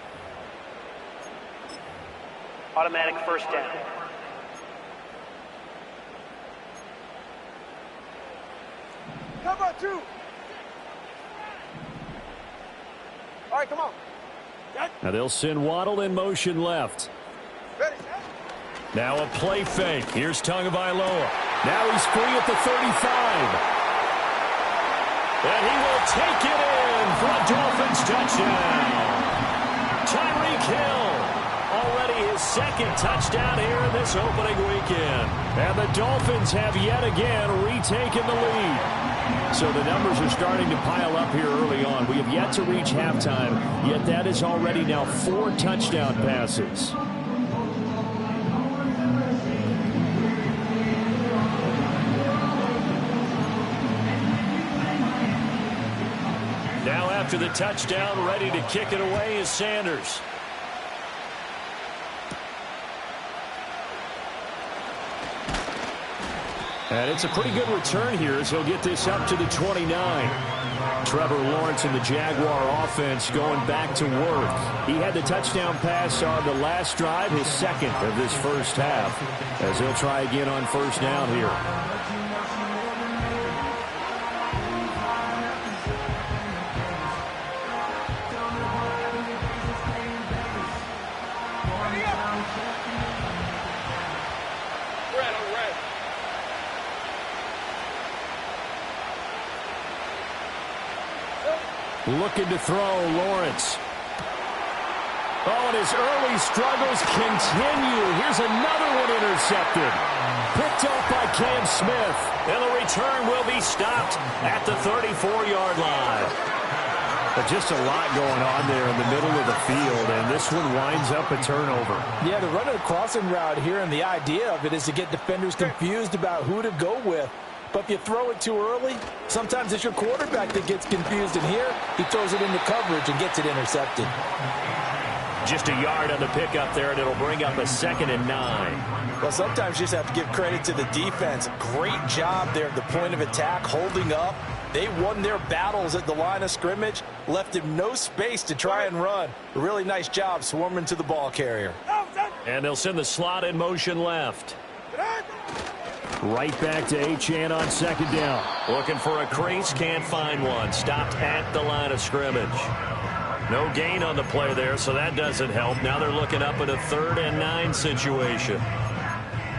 Automatic first down. How about you? All right, come on. Now they'll send Waddle in motion left. Ready. Now a play fake. Here's Tagovailoa. Now he's free at the 35. And he will take it in for a Dolphins touchdown. Tyreek Hill, already his second touchdown here in this opening weekend. And the Dolphins have yet again retaken the lead. So the numbers are starting to pile up here early on. We have yet to reach halftime, yet that is already now 4 touchdown passes. Now after the touchdown, ready to kick it away is Sanders. And it's a pretty good return here as he'll get this up to the 29. Trevor Lawrence and the Jaguar offense going back to work. He had the touchdown pass on the last drive, his second of this first half, as he'll try again on first down here. Looking to throw, Lawrence. Oh, and his early struggles continue. Here's another one intercepted. Picked off by Cam Smith. And the return will be stopped at the 34-yard line. But just a lot going on there in the middle of the field, and this one winds up a turnover. Yeah, they're running a crossing route here, and the idea of it is to get defenders confused about who to go with. But if you throw it too early, sometimes it's your quarterback that gets confused. And here, he throws it into coverage and gets it intercepted. Just a yard on the pickup there, and it'll bring up a 2nd and 9. Well, sometimes you just have to give credit to the defense. Great job there at the point of attack, holding up. They won their battles at the line of scrimmage, left him no space to try and run. A really nice job swarming to the ball carrier. And they'll send the slot in motion left. Right back to Achane on second down. Looking for a crease, can't find one. Stopped at the line of scrimmage. No gain on the play there, so that doesn't help. Now they're looking up at a 3rd and 9 situation.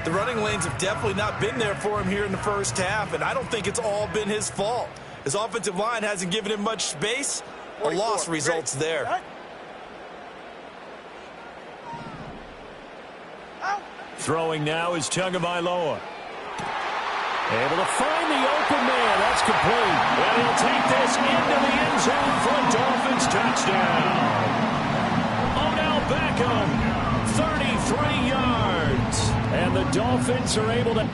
The running lanes have definitely not been there for him here in the first half, and I don't think it's all been his fault. His offensive line hasn't given him much space. A loss results there. Throwing now is Tagovailoa. Able to find the open man. That's complete. And he'll take this into the end zone for a Dolphins touchdown. Odell Beckham, 33 yards. And the Dolphins are able to...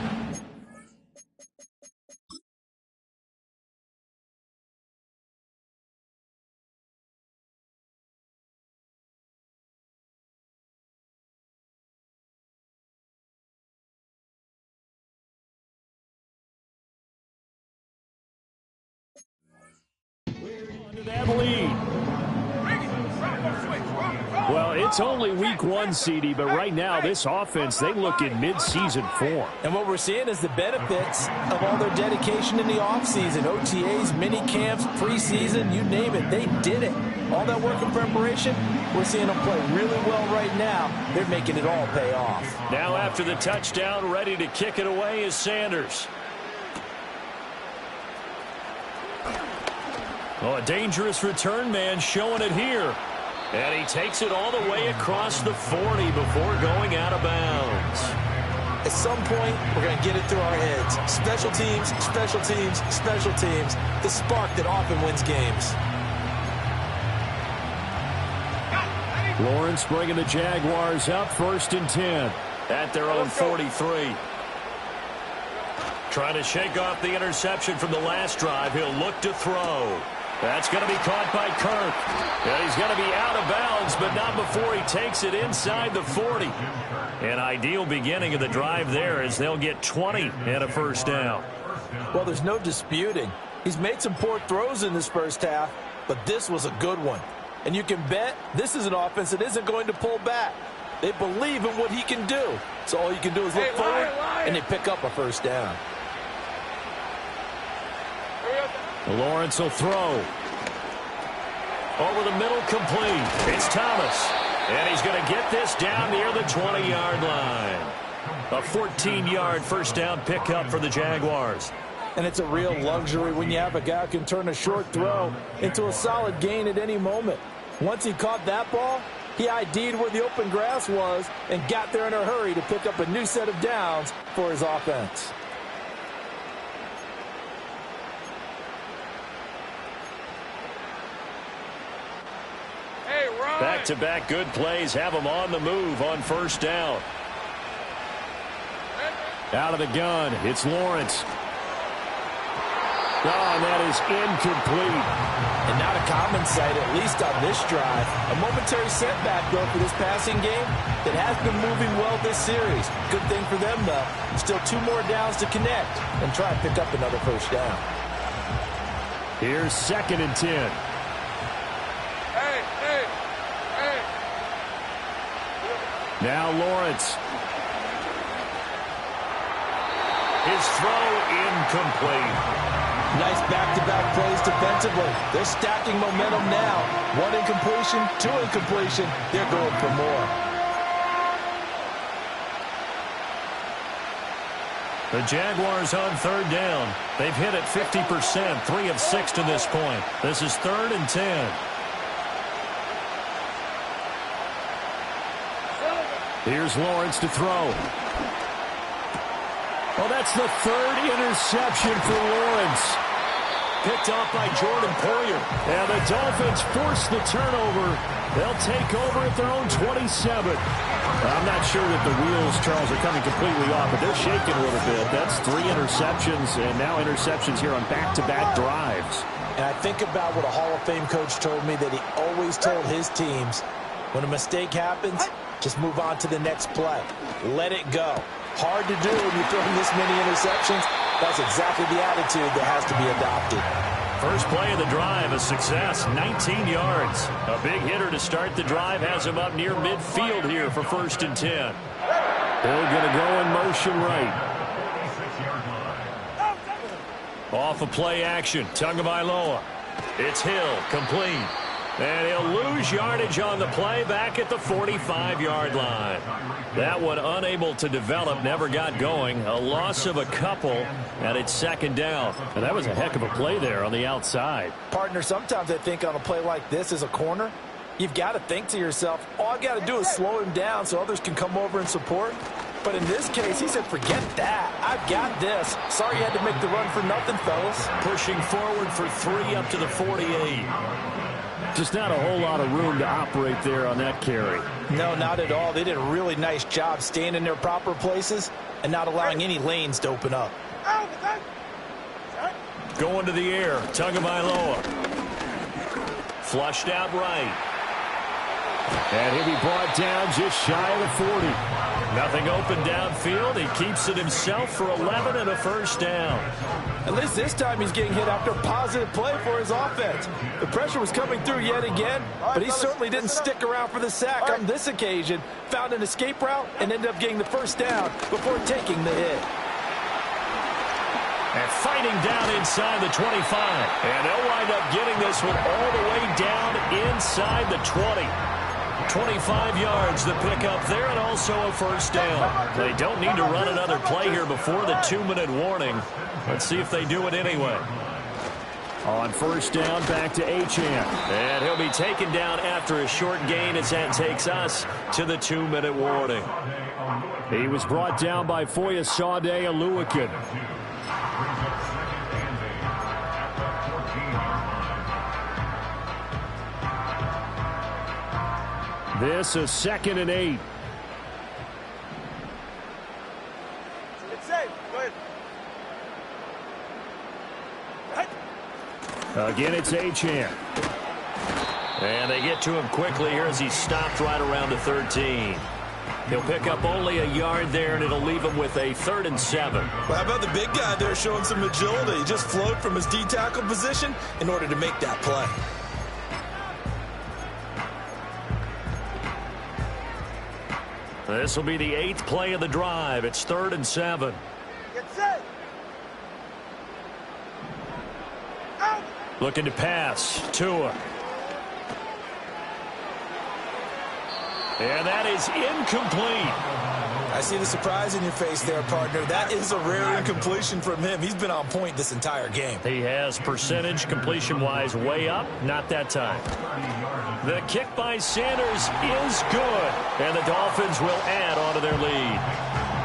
that lead. Well, it's only week 1, CD, but right now this offense, they look in mid-season form. And what we're seeing is the benefits of all their dedication in the offseason. OTAs, mini camps, preseason, you name it, they did it. All that work in preparation, we're seeing them play really well right now. They're making it all pay off. Now after the touchdown, ready to kick it away is Sanders. Oh, a dangerous return man showing it here. And he takes it all the way across the 40 before going out of bounds. At some point, we're going to get it through our heads. Special teams, special teams, special teams. The spark that often wins games. Lawrence bringing the Jaguars up 1st and 10. At their own 43. Trying to shake off the interception from the last drive. He'll look to throw. That's going to be caught by Kirk. And he's going to be out of bounds, but not before he takes it inside the 40. An ideal beginning of the drive there as they'll get 20 and a first down. Well, there's no disputing. He's made some poor throws in this first half, but this was a good one. And you can bet this is an offense that isn't going to pull back. They believe in what he can do. So all you can do is look forward, and they pick up a first down. Hurry up. Lawrence will throw. Over the middle, complete. It's Thomas. And he's going to get this down near the 20-yard line. A 14-yard first down pickup for the Jaguars. And it's a real luxury when you have a guy who can turn a short throw into a solid gain at any moment. Once he caught that ball, he ID'd where the open grass was and got there in a hurry to pick up a new set of downs for his offense. Back-to-back good plays have him on the move on first down. Out of the gun, it's Lawrence. Oh, and that is incomplete. And not a common sight, at least on this drive. A momentary setback, though, for this passing game that has been moving well this series. Good thing for them, though. Still 2 more downs to connect and try and pick up another first down. Here's 2nd and 10. Now Lawrence. His throw incomplete. Nice back-to-back plays defensively. They're stacking momentum now. 1 incompletion, 2 incompletion. They're going for more. The Jaguars on 3rd down. They've hit it 50%, 3 of 6 to this point. This is 3rd and 10. Here's Lawrence to throw. Well, that's the 3rd interception for Lawrence. Picked off by Jordan Poyer. And the Dolphins force the turnover. They'll take over at their own 27. I'm not sure that the wheels, Charles, are coming completely off, but they're shaking a little bit. That's 3 interceptions, and now interceptions here on back-to-back drives. And I think about what a Hall of Fame coach told me that he always told his teams, when a mistake happens, just move on to the next play. Let it go. Hard to do when you're throwing this many interceptions. That's exactly the attitude that has to be adopted. First play of the drive, a success, 19 yards. A big hitter to start the drive has him up near midfield here for 1st and 10. Hill going to go in motion right. Off of play action, Tagovailoa. It's Hill, complete. And he'll lose yardage on the play back at the 45-yard line. That one unable to develop, never got going. A loss of a couple, and it's 2nd down. And that was a heck of a play there on the outside. Partner, sometimes I think on a play like this as a corner, you've got to think to yourself, all I got to do is slow him down so others can come over and support. But in this case, he said, forget that. I've got this. Sorry you had to make the run for nothing, fellas. Pushing forward for 3 up to the 48. Just not a whole lot of room to operate there on that carry. No, not at all. They did a really nice job staying in their proper places and not allowing any lanes to open up. Going to the air, Tagovailoa. Flushed out right. And he'll be brought down just shy of the 40. Nothing open downfield. He keeps it himself for 11 and a first down. At least this time he's getting hit after a positive play for his offense. The pressure was coming through yet again, but he certainly didn't stick around for the sack on this occasion. Found an escape route and ended up getting the first down before taking the hit. And fighting down inside the 25. And they'll wind up getting this one all the way down inside the 20. 25 yards the pick up there, and also a first down. They don't need to run another play here before the 2-minute warning. Let's see if they do it anyway. On first down, back to Achane. And he'll be taken down after a short gain as that takes us to the 2-minute warning. He was brought down by Foyesade Oluwakin. This is 2nd and 8. It's safe. Go ahead. Again, it's Achane. And they get to him quickly here as he's stopped right around the 13. He'll pick up only a yard there, and it'll leave him with a 3rd and 7. Well, how about the big guy there showing some agility? He just flowed from his D-tackle position in order to make that play. This will be the 8th play of the drive. It's 3rd and 7. Get set. Looking to pass. Tua. And that is incomplete. I see the surprise in your face there, partner. That is a rare incompletion from him. He's been on point this entire game. He has percentage completion-wise way up. Not that time. The kick by Sanders is good. And the Dolphins will add on to their lead.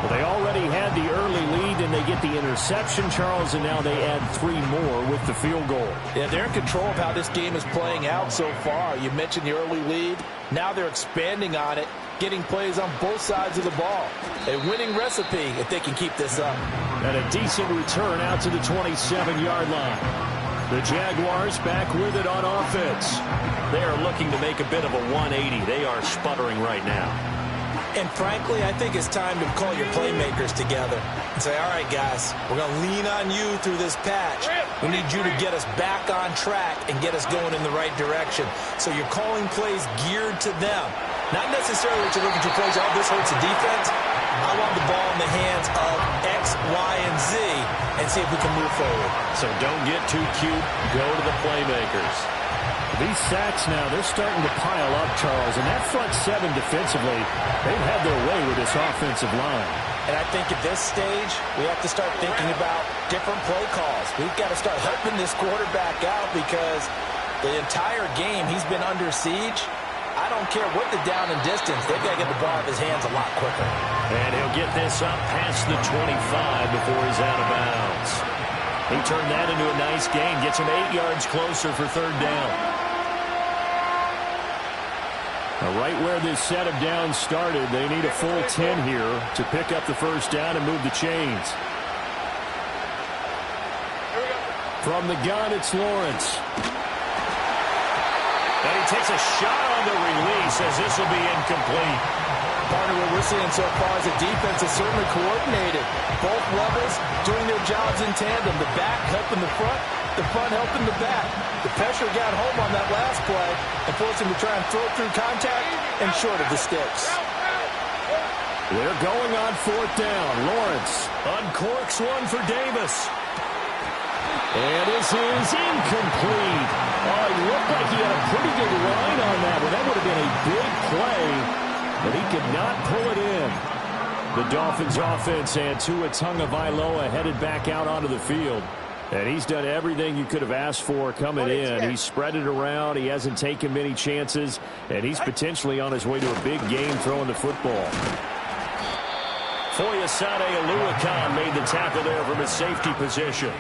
Well, they already had the early lead, and they get the interception, Charles, and now they add 3 more with the field goal. Yeah, they're in control of how this game is playing out so far. You mentioned the early lead. Now they're expanding on it, getting plays on both sides of the ball. A winning recipe if they can keep this up. And a decent return out to the 27-yard line. The Jaguars back with it on offense. They are looking to make a bit of a 180. They are sputtering right now. And frankly, I think it's time to call your playmakers together and say, all right, guys, we're going to lean on you through this patch. We need you to get us back on track and get us going in the right direction. So you're calling plays geared to them. Not necessarily that you look at your plays, oh, this hurts the defense. I want the ball in the hands of X, Y, and Z and see if we can move forward. So don't get too cute. Go to the playmakers. These sacks now, they're starting to pile up, Charles. And that front 7 defensively, they've had their way with this offensive line. And I think at this stage, we have to start thinking about different play calls. We've got to start helping this quarterback out because the entire game he's been under siege. I don't care what the down and distance. They've got to get the ball out of his hands a lot quicker. And he'll get this up past the 25 before he's out of bounds. He turned that into a nice gain. Gets him 8 yards closer for 3rd down. Now, right where this set of downs started, they need a full 10 here to pick up the 1st down and move the chains. From the gun, it's Lawrence. And he takes a shot on the release as this will be incomplete. Part of what we're seeing so far is the defense is certainly coordinated. Both levels doing their jobs in tandem. The back helping the front helping the back. The pressure got home on that last play and forced him to try and throw through contact and short of the sticks. They're going on 4th down. Lawrence uncorks one for Davis. And this is incomplete. Oh, he looked like he had a pretty good line on that one. That would have been a big play, but he could not pull it in. The Dolphins offense and Tua Tagovailoa headed back out onto the field. And he's done everything you could have asked for coming in. He's spread it around. He hasn't taken many chances. And he's potentially on his way to a big game throwing the football. Foyesade Oluwakan made the tackle there from his safety position.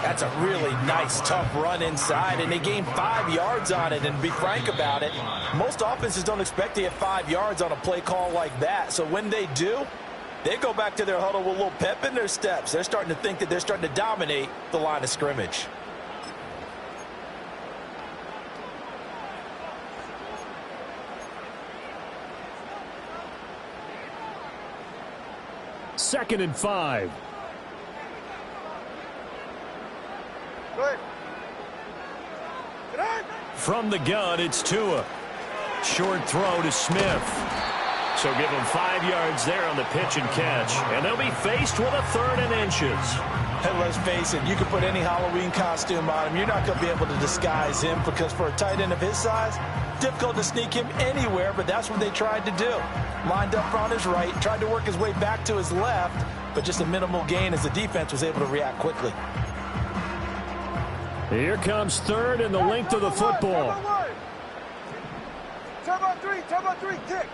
That's a really nice, tough run inside, and they gained 5 yards on it. And to be frank about it, most offenses don't expect to get 5 yards on a play call like that. So when they do, they go back to their huddle with a little pep in their steps. They're starting to think that they're starting to dominate the line of scrimmage. Second and 5. From the gun, it's Tua. Short throw to Smith. So give them 5 yards there on the pitch and catch. And they'll be faced with a 3rd and inches. And let's face it, you can put any Halloween costume on him. You're not going to be able to disguise him because for a tight end of his size, difficult to sneak him anywhere, but that's what they tried to do. Lined up on his right, tried to work his way back to his left, but just a minimal gain as the defense was able to react quickly. Here comes 3rd and the length of the football. Turn on three, kick.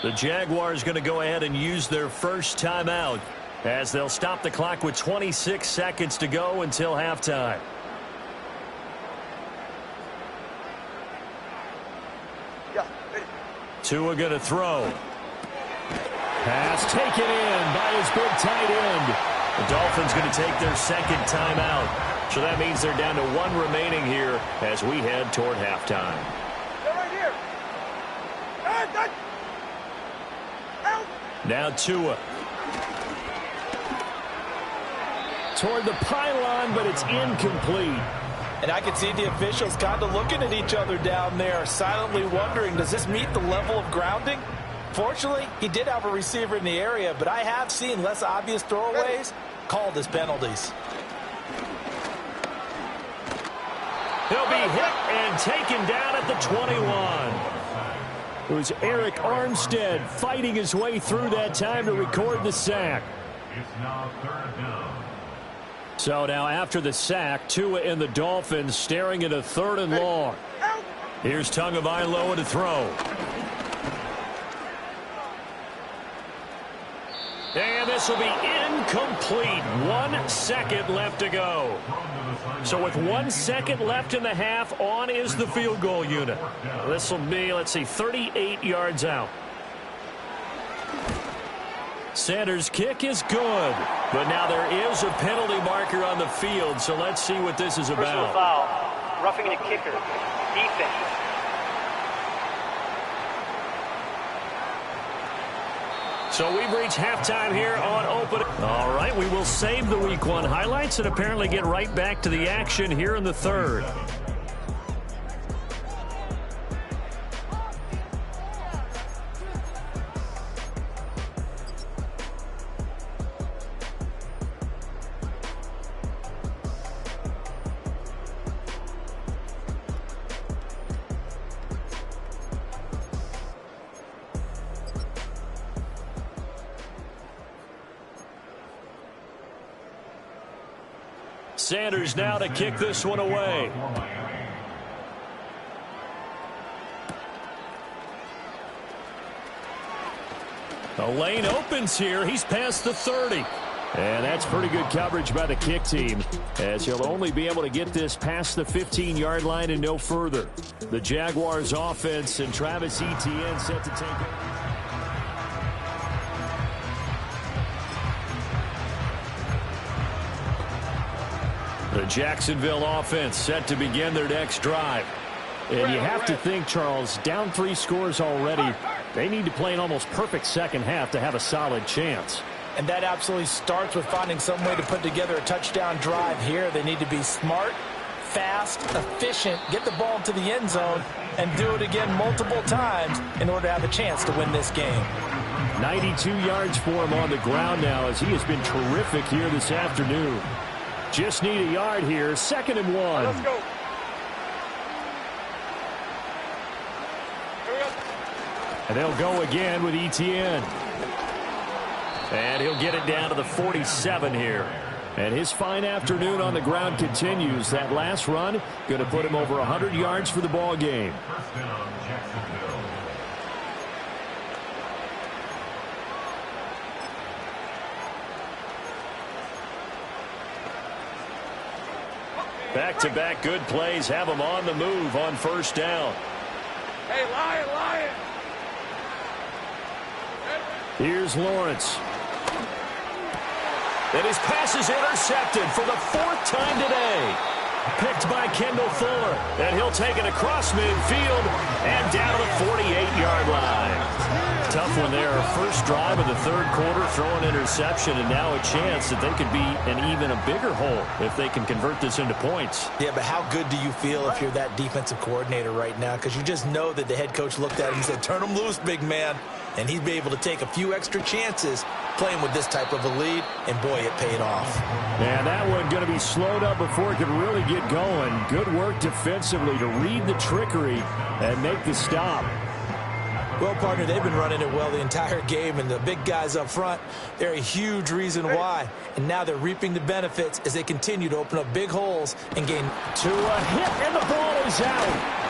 The Jaguars going to go ahead and use their first timeout as they'll stop the clock with 26 seconds to go until halftime. Tua going to throw. Pass taken in by his big tight end. The Dolphins going to take their 2nd timeout. So that means they're down to 1 remaining here as we head toward halftime. Right here. Now Tua. Toward the pylon, but it's incomplete. And I can see the officials kind of looking at each other down there, silently wondering, does this meet the level of grounding? Fortunately, he did have a receiver in the area, but I have seen less obvious throwaways called as penalties. He'll be hit and taken down at the 21. It was Eric Armstead fighting his way through that time to record the sack. It's now 3rd down. So now after the sack, Tua and the Dolphins staring at a 3rd and long. Here's Tagovailoa to throw. And this will be incomplete. 1 second left to go. So with 1 second left in the half, on is the field goal unit. This will be, let's see, 38 yards out. Sanders' kick is good. But now there is a penalty marker on the field, so let's see what this is Personal about. foul. Roughing the kicker. Defense. So we've reached halftime here on open. All right, we will save the Week 1 highlights and apparently get right back to the action here in the 3rd. Sanders now to kick this one away. The lane opens here. He's past the 30. And that's pretty good coverage by the kick team, as he'll only be able to get this past the 15-yard line and no further. The Jaguars offense and Travis Etienne set to take it. The Jacksonville offense set to begin their next drive. And you have to think, Charles, down 3 scores already. They need to play an almost perfect second half to have a solid chance. And that absolutely starts with finding some way to put together a touchdown drive here. They need to be smart, fast, efficient, get the ball to the end zone, and do it again multiple times in order to have a chance to win this game. 92 yards for him on the ground now, as he has been terrific here this afternoon. Just need a yard here. 2nd and 1. Let's go. And they'll go again with Etienne. And he'll get it down to the 47 here. And his fine afternoon on the ground continues. That last run going to put him over 100 yards for the ball game. First down, Jacksonville. Back-to-back good plays have him on the move on 1st down. Hey, Lion. Here's Lawrence. And his pass is intercepted for the 4th time today. Picked by Kendall Fuller. And he'll take it across midfield and down to the 48-yard line. Tough one there. First drive of the 3rd quarter, throwing interception, and now a chance that they could be in even a bigger hole if they can convert this into points. Yeah, but how good do you feel if you're that defensive coordinator right now? Because you just know that the head coach looked at him and said, turn him loose, big man. And he'd be able to take a few extra chances playing with this type of a lead, and boy, it paid off. And that one going to be slowed up before it could really get going. Good work defensively to read the trickery and make the stop. Well, partner, they've been running it well the entire game, and the big guys up front, they're a huge reason why. And now they're reaping the benefits as they continue to open up big holes and gain. To a hit, and the ball is out.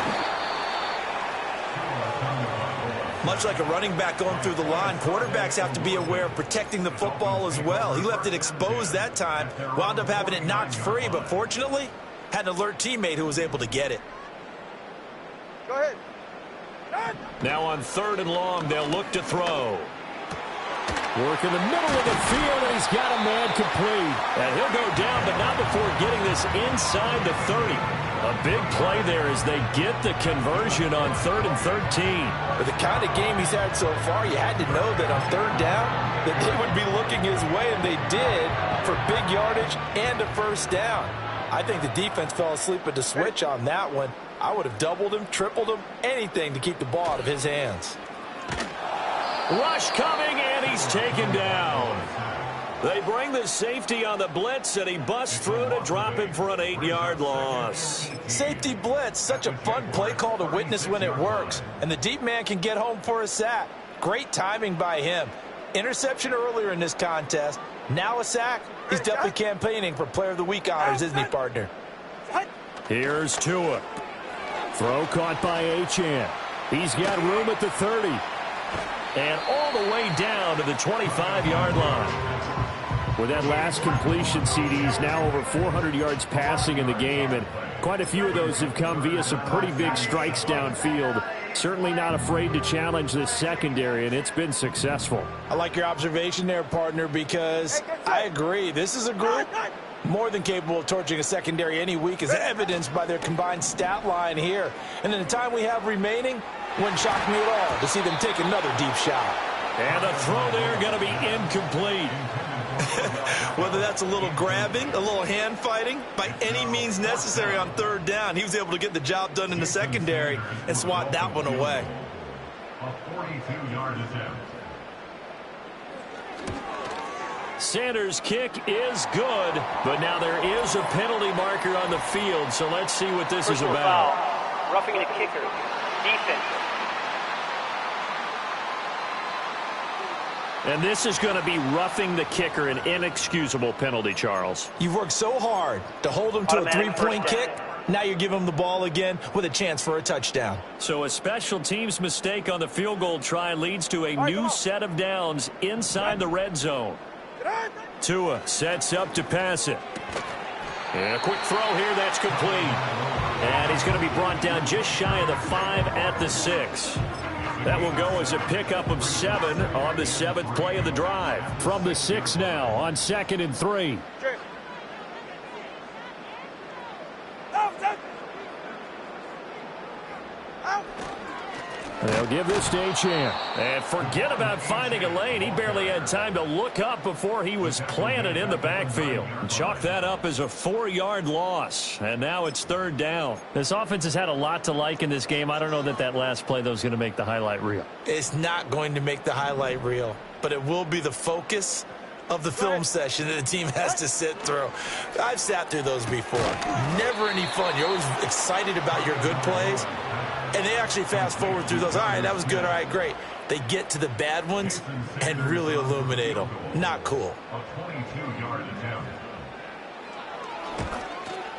Much like a running back going through the line, quarterbacks have to be aware of protecting the football as well. He left it exposed that time, wound up having it knocked free, but fortunately, had an alert teammate who was able to get it. Go ahead. Now on 3rd and long, they'll look to throw. Work in the middle of the field, and he's got a man complete. And he'll go down, but not before getting this inside the 30. A big play there as they get the conversion on 3rd and 13. With the kind of game he's had so far, you had to know that on 3rd down that they would be looking his way, and they did, for big yardage and a 1st down. I think the defense fell asleep at the switch on that one. I would have doubled him, tripled him, anything to keep the ball out of his hands. Rush coming, and he's taken down. They bring the safety on the blitz, and he busts through to drop him for an 8-yard loss. Safety blitz, such a fun play call to witness when it works. And the deep man can get home for a sack. Great timing by him. Interception earlier in this contest. Now a sack. He's definitely campaigning for Player of the Week honors, isn't he, partner? Here's Tua. Throw caught by Achane. He's got room at the 30. And all the way down to the 25-yard line. With that last completion, CD's now over 400 yards passing in the game, and quite a few of those have come via some pretty big strikes downfield. Certainly not afraid to challenge this secondary, and it's been successful. I like your observation there, partner, because I agree. This is a group more than capable of torching a secondary any week, as evidenced by their combined stat line here. And in the time we have remaining, wouldn't shock me at all to see them take another deep shot. And the throw there going to be incomplete. Whether that's a little grabbing, a little hand fighting, by any means necessary on third down, he was able to get the job done in the secondary and swat that one away. A 42-yard attempt. Sanders' kick is good, but now there is a penalty marker on the field, so let's see what this is about. Foul. Roughing the kicker. Defense. And this is going to be roughing the kicker, an inexcusable penalty, Charles. You've worked so hard to hold him to a three-point kick. Now you give him the ball again with a chance for a touchdown. So a special teams mistake on the field goal try leads to a new set of downs inside the red zone. Tua sets up to pass it. And a quick throw here, that's complete. And he's going to be brought down just shy of the 5 at the 6. That will go as a pickup of 7 on the 7th play of the drive. From the 6 now on 2nd and 3. They'll give this to Achane. And forget about finding a lane. He barely had time to look up before he was planted in the backfield. Chalk that up as a 4-yard loss. And now it's 3rd down. This offense has had a lot to like in this game. I don't know that last play, though, is going to make the highlight reel. It's not going to make the highlight reel, but it will be the focus of the film session that the team has to sit through. I've sat through those before. Never any fun. You're always excited about your good plays, and they actually fast forward through those. All right, that was good. All right, great. They get to the bad ones and really illuminate them. Not cool. A 22-yard attempt.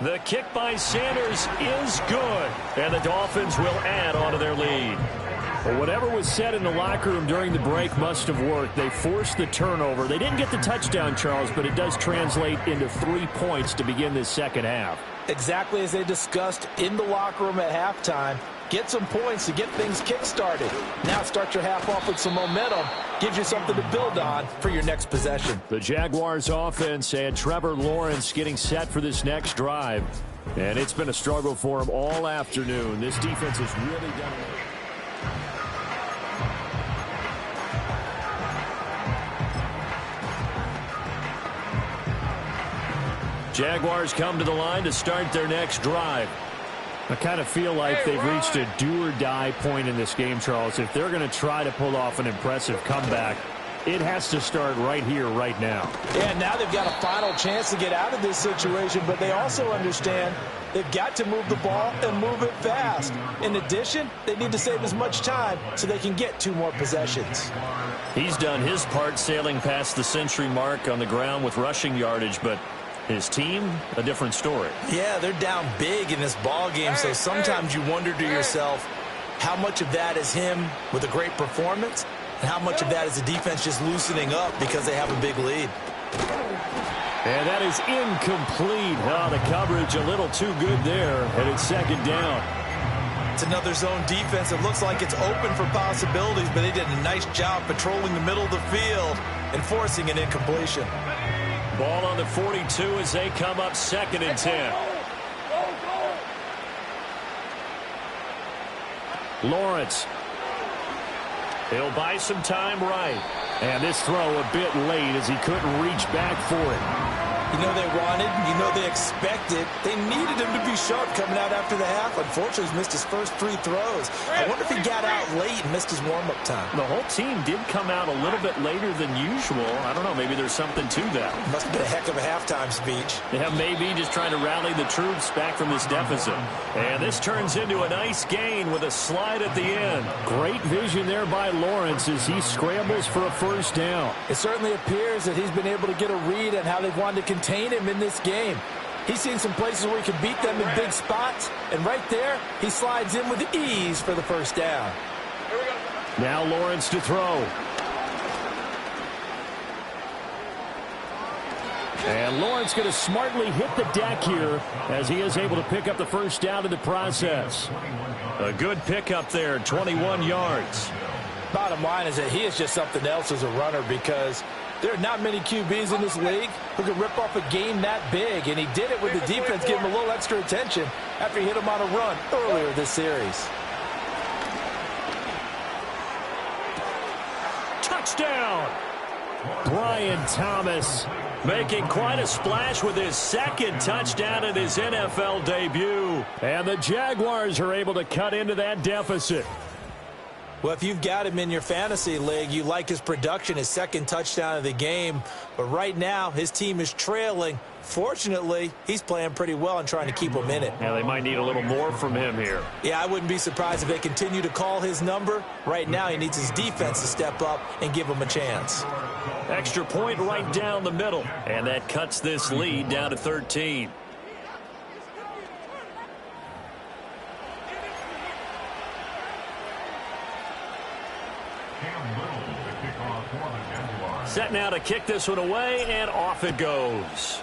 The kick by Sanders is good, and the Dolphins will add on to their lead. Well, whatever was said in the locker room during the break must have worked. They forced the turnover. They didn't get the touchdown, Charles, but it does translate into 3 points to begin this second half. Exactly as they discussed in the locker room at halftime. Get some points to get things kick-started. Now start your half off with some momentum. Gives you something to build on for your next possession. The Jaguars offense and Trevor Lawrence getting set for this next drive. And it's been a struggle for him all afternoon. This defense has really done it. Jaguars come to the line to start their next drive. I kind of feel like they've reached a do-or-die point in this game, Charles. If they're going to try to pull off an impressive comeback, it has to start right here, right now. Yeah, now they've got a final chance to get out of this situation, but they also understand they've got to move the ball and move it fast. In addition, they need to save as much time so they can get 2 more possessions. He's done his part sailing past the century mark on the ground with rushing yardage, but his team, a different story. Yeah, they're down big in this ball game, so sometimes you wonder to yourself how much of that is him with a great performance and how much of that is the defense just loosening up because they have a big lead. And that is incomplete. Oh, the coverage a little too good there, and it's 2nd down. It's another zone defense. It looks like it's open for possibilities, but they did a nice job patrolling the middle of the field and forcing an incompletion. Ball on the 42 as they come up 2nd and 10. Lawrence. He'll buy some time right. And this throw a bit late as he couldn't reach back for it. You know they wanted, you know they expected. They needed him to be sharp coming out after the half. Unfortunately, he's missed his first 3 throws. I wonder if he got out late and missed his warm-up time. The whole team did come out a little bit later than usual. I don't know, maybe there's something to that. Must have been a heck of a halftime speech. Yeah, maybe just trying to rally the troops back from this deficit. And this turns into a nice gain with a slide at the end. Great vision there by Lawrence as he scrambles for a first down. It certainly appears that he's been able to get a read on how they've wanted to contain him in this game. He's seen some places where he can beat them in big spots, and right there, he slides in with ease for the first down. Now Lawrence to throw. And Lawrence going to smartly hit the deck here as he is able to pick up the first down in the process. A good pickup there, 21 yards. Bottom line is that he is just something else as a runner because there are not many QBs in this league who can rip off a game that big, and he did it with the defense giving him a little extra attention after he hit him on a run earlier this series. Touchdown! Brian Thomas making quite a splash with his second touchdown in his NFL debut. And the Jaguars are able to cut into that deficit. Well, if you've got him in your fantasy league, you like his production, his second touchdown of the game. But right now, his team is trailing. Fortunately, he's playing pretty well and trying to keep them in it. Yeah, they might need a little more from him here. Yeah, I wouldn't be surprised if they continue to call his number. Right now, he needs his defense to step up and give him a chance. Extra point right down the middle. And that cuts this lead down to 13. Set now to kick this one away, and off it goes.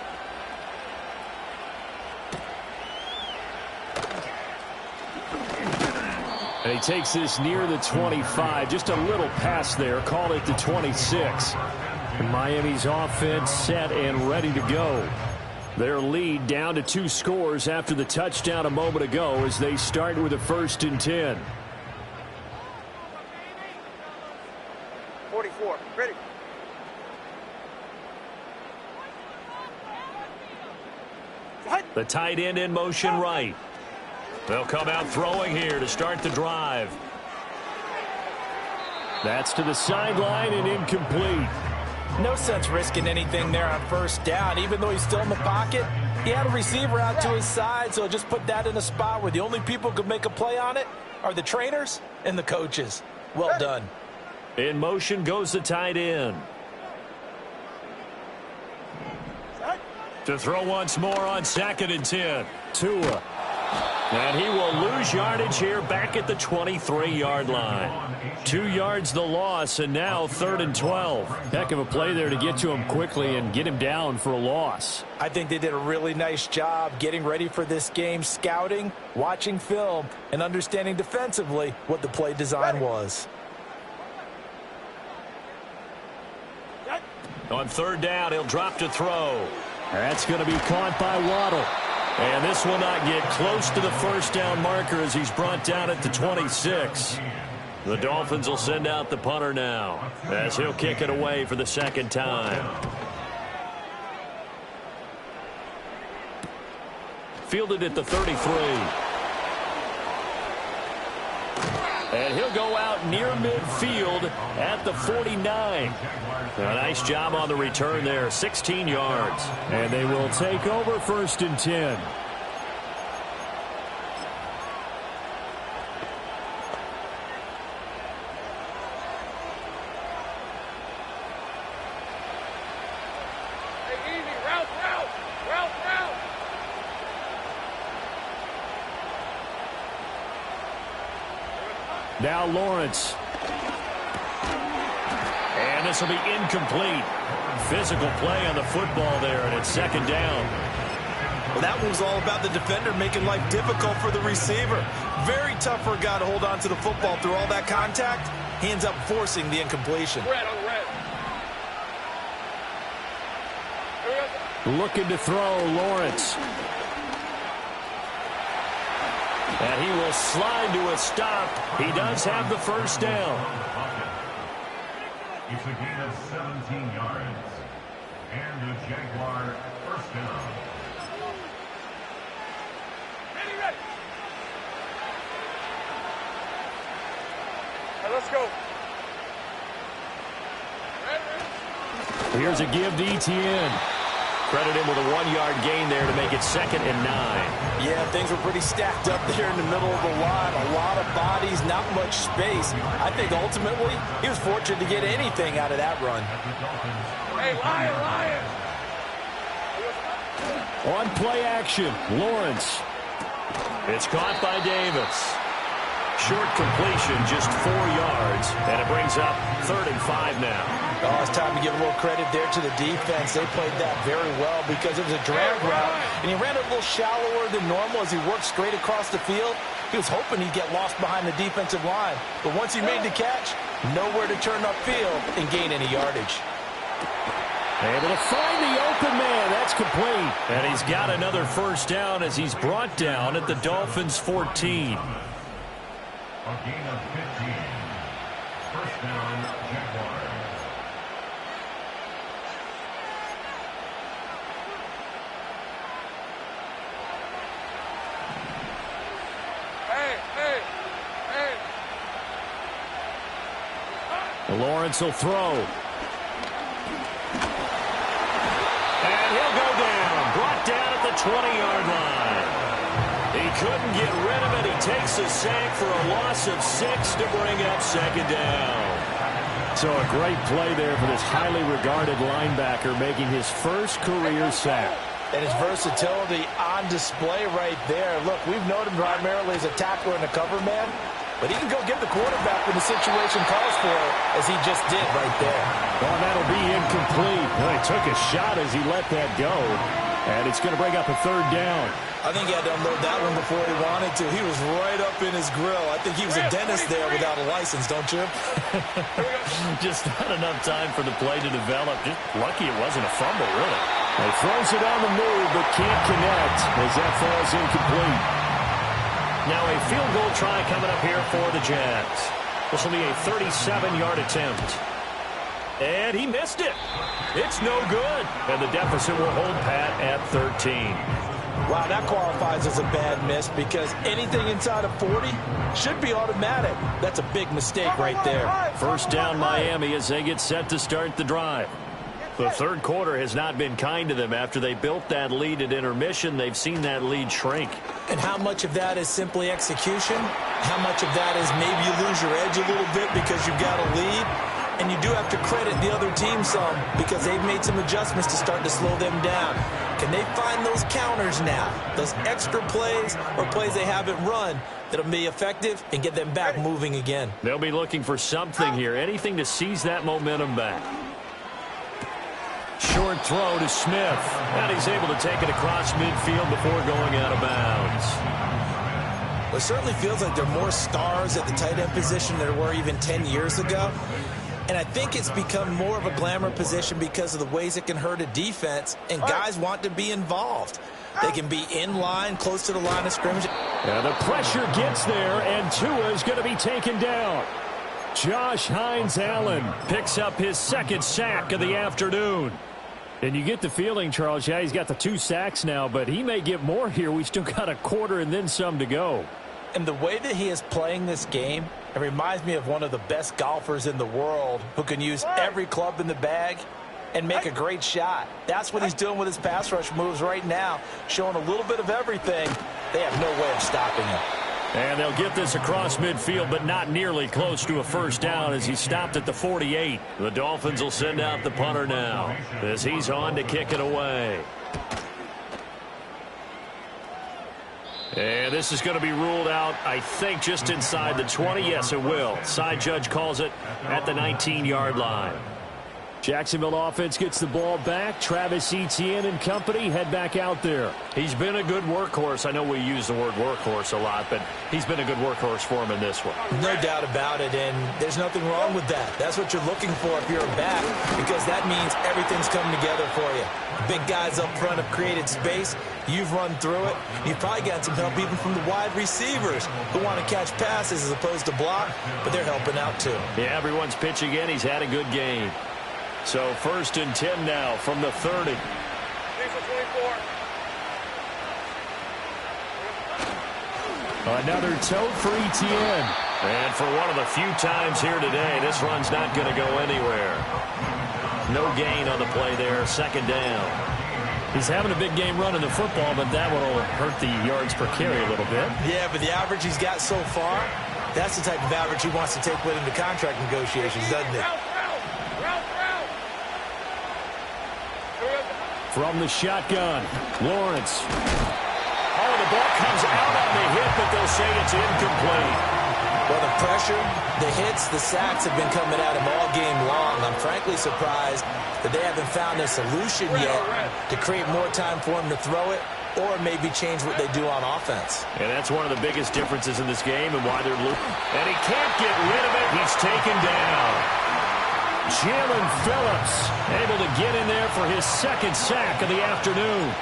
And he takes this near the 25. Just a little pass there. Called it the 26. And Miami's offense set and ready to go. Their lead down to 2 scores after the touchdown a moment ago as they start with a 1st and 10. 44. Ready. The tight end in motion right. They'll come out throwing here to start the drive. That's to the sideline and incomplete. No sense risking anything there on first down. Even though he's still in the pocket, he had a receiver out to his side, so just put that in a spot where the only people who could make a play on it are the trainers and the coaches. Well done. In motion goes the tight end. To throw once more on 2nd and 10. Tua. And he will lose yardage here back at the 23-yard line. 2 yards the loss, and now 3rd and 12. Heck of a play there to get to him quickly and get him down for a loss. I think they did a really nice job getting ready for this game, scouting, watching film, and understanding defensively what the play design was. On 3rd down, he'll drop to throw. That's going to be caught by Waddle. And this will not get close to the first down marker as he's brought down at the 26. The Dolphins will send out the punter now as he'll kick it away for the 2nd time. Fielded at the 33. And he'll go out near midfield at the 49. A nice job on the return there, 16 yards. And they will take over 1st and 10. Hey, easy. Route. Now Lawrence. And this will be incomplete. Physical play on the football there, and it's 2nd down. Well, that one was all about the defender making life difficult for the receiver. Very tough for a guy to hold on to the football through all that contact. He ends up forcing the incompletion. Red on red. Looking to throw, Lawrence. And he will slide to a stop. He does have the first down. It's a gain of 17 yards. And the Jaguar first down. Ready. Let's go. Here's a give to Etienne. Credit him with a 1-yard gain there to make it 2nd and 9. Yeah, things were pretty stacked up there in the middle of the line. A lot of bodies, not much space. I think ultimately he was fortunate to get anything out of that run. Hey, Lion! On play action, Lawrence. It's caught by Davis. Short completion, just 4 yards, and it brings up 3rd and 5 now. Oh, it's time to give a little credit there to the defense. They played that very well because it was a drag route, and he ran a little shallower than normal as he worked straight across the field. He was hoping he'd get lost behind the defensive line, but once he made the catch, nowhere to turn upfield and gain any yardage. Able to find the open man. That's complete. And he's got another first down as he's brought down at the Dolphins' 14. A gain of 15. First down, Jaguars. Lawrence will throw. And he'll go down. Brought down at the 20-yard line. He couldn't get rid of it. He takes a sack for a loss of 6 to bring up 2nd down. So a great play there for this highly regarded linebacker making his first career sack. And his versatility on display right there. Look, we've known him primarily as a tackler and a cover man, but he can go get the quarterback when the situation calls for it, as he just did right there. Well, that'll be incomplete. Well, he took a shot as he let that go, and it's going to bring up a 3rd down. I think he had to unload that one before he wanted to. He was right up in his grill. I think he was a dentist there without a license, don't you? Just not enough time for the play to develop. Just lucky it wasn't a fumble, really. He throws it on the move, but can't connect as that falls incomplete. Now a field goal try coming up here for the Jags. This will be a 37-yard attempt. And he missed it. It's no good. And the deficit will hold pat at 13. Wow, that qualifies as a bad miss because anything inside of 40 should be automatic. That's a big mistake right there. First down Miami as they get set to start the drive. The third quarter has not been kind to them. After they built that lead at intermission, they've seen that lead shrink. And how much of that is simply execution? How much of that is maybe you lose your edge a little bit because you've got a lead? And you do have to credit the other team some because they've made some adjustments to start to slow them down. Can they find those counters now, those extra plays or plays they haven't run that'll be effective and get them back moving again? They'll be looking for something here, anything to seize that momentum back. Short throw to Smith, and he's able to take it across midfield before going out of bounds. Well, it certainly feels like there are more stars at the tight end position than there were even 10 years ago. And I think it's become more of a glamour position because of the ways it can hurt a defense, and guys want to be involved. They can be in line, close to the line of scrimmage. Yeah, the pressure gets there, and Tua is going to be taken down. Josh Hines-Allen picks up his 2nd sack of the afternoon. And you get the feeling, Charles, yeah, he's got the 2 sacks now, but he may get more here. We still got a quarter and then some to go. And the way that he is playing this game, it reminds me of one of the best golfers in the world who can use every club in the bag and make a great shot. That's what he's doing with his pass rush moves right now, showing a little bit of everything. They have no way of stopping him. And they'll get this across midfield, but not nearly close to a first down as he stopped at the 48. The Dolphins will send out the punter now as he's on to kick it away. And this is going to be ruled out, I think, just inside the 20. Yes, it will. Side judge calls it at the 19-yard line. Jacksonville offense gets the ball back. Travis Etienne and company head back out there. He's been a good workhorse. I know we use the word workhorse a lot, but he's been a good workhorse for him in this one. No doubt about it, and there's nothing wrong with that. That's what you're looking for if you're a back, because that means everything's coming together for you. Big guys up front have created space. You've run through it. You've probably got some help even from the wide receivers who want to catch passes as opposed to block, but they're helping out too. Yeah, everyone's pitching in. He's had a good game. So 1st and 10 now from the 30. Another toe for Etienne. And for one of the few times here today, this run's not going to go anywhere. No gain on the play there, 2nd down. He's having a big game running the football, but that one will hurt the yards per carry a little bit. Yeah, but the average he's got so far, that's the type of average he wants to take with him to contract negotiations, doesn't it? From the shotgun, Lawrence. Oh, the ball comes out on the hit, but they'll say it's incomplete. Well, the pressure, the hits, the sacks have been coming at him all game long. I'm frankly surprised that they haven't found a solution yet to create more time for him to throw it or maybe change what they do on offense. And that's one of the biggest differences in this game and why they're losing. And he can't get rid of it. He's taken down. Jalen Phillips able to get in there for his 2nd sack of the afternoon.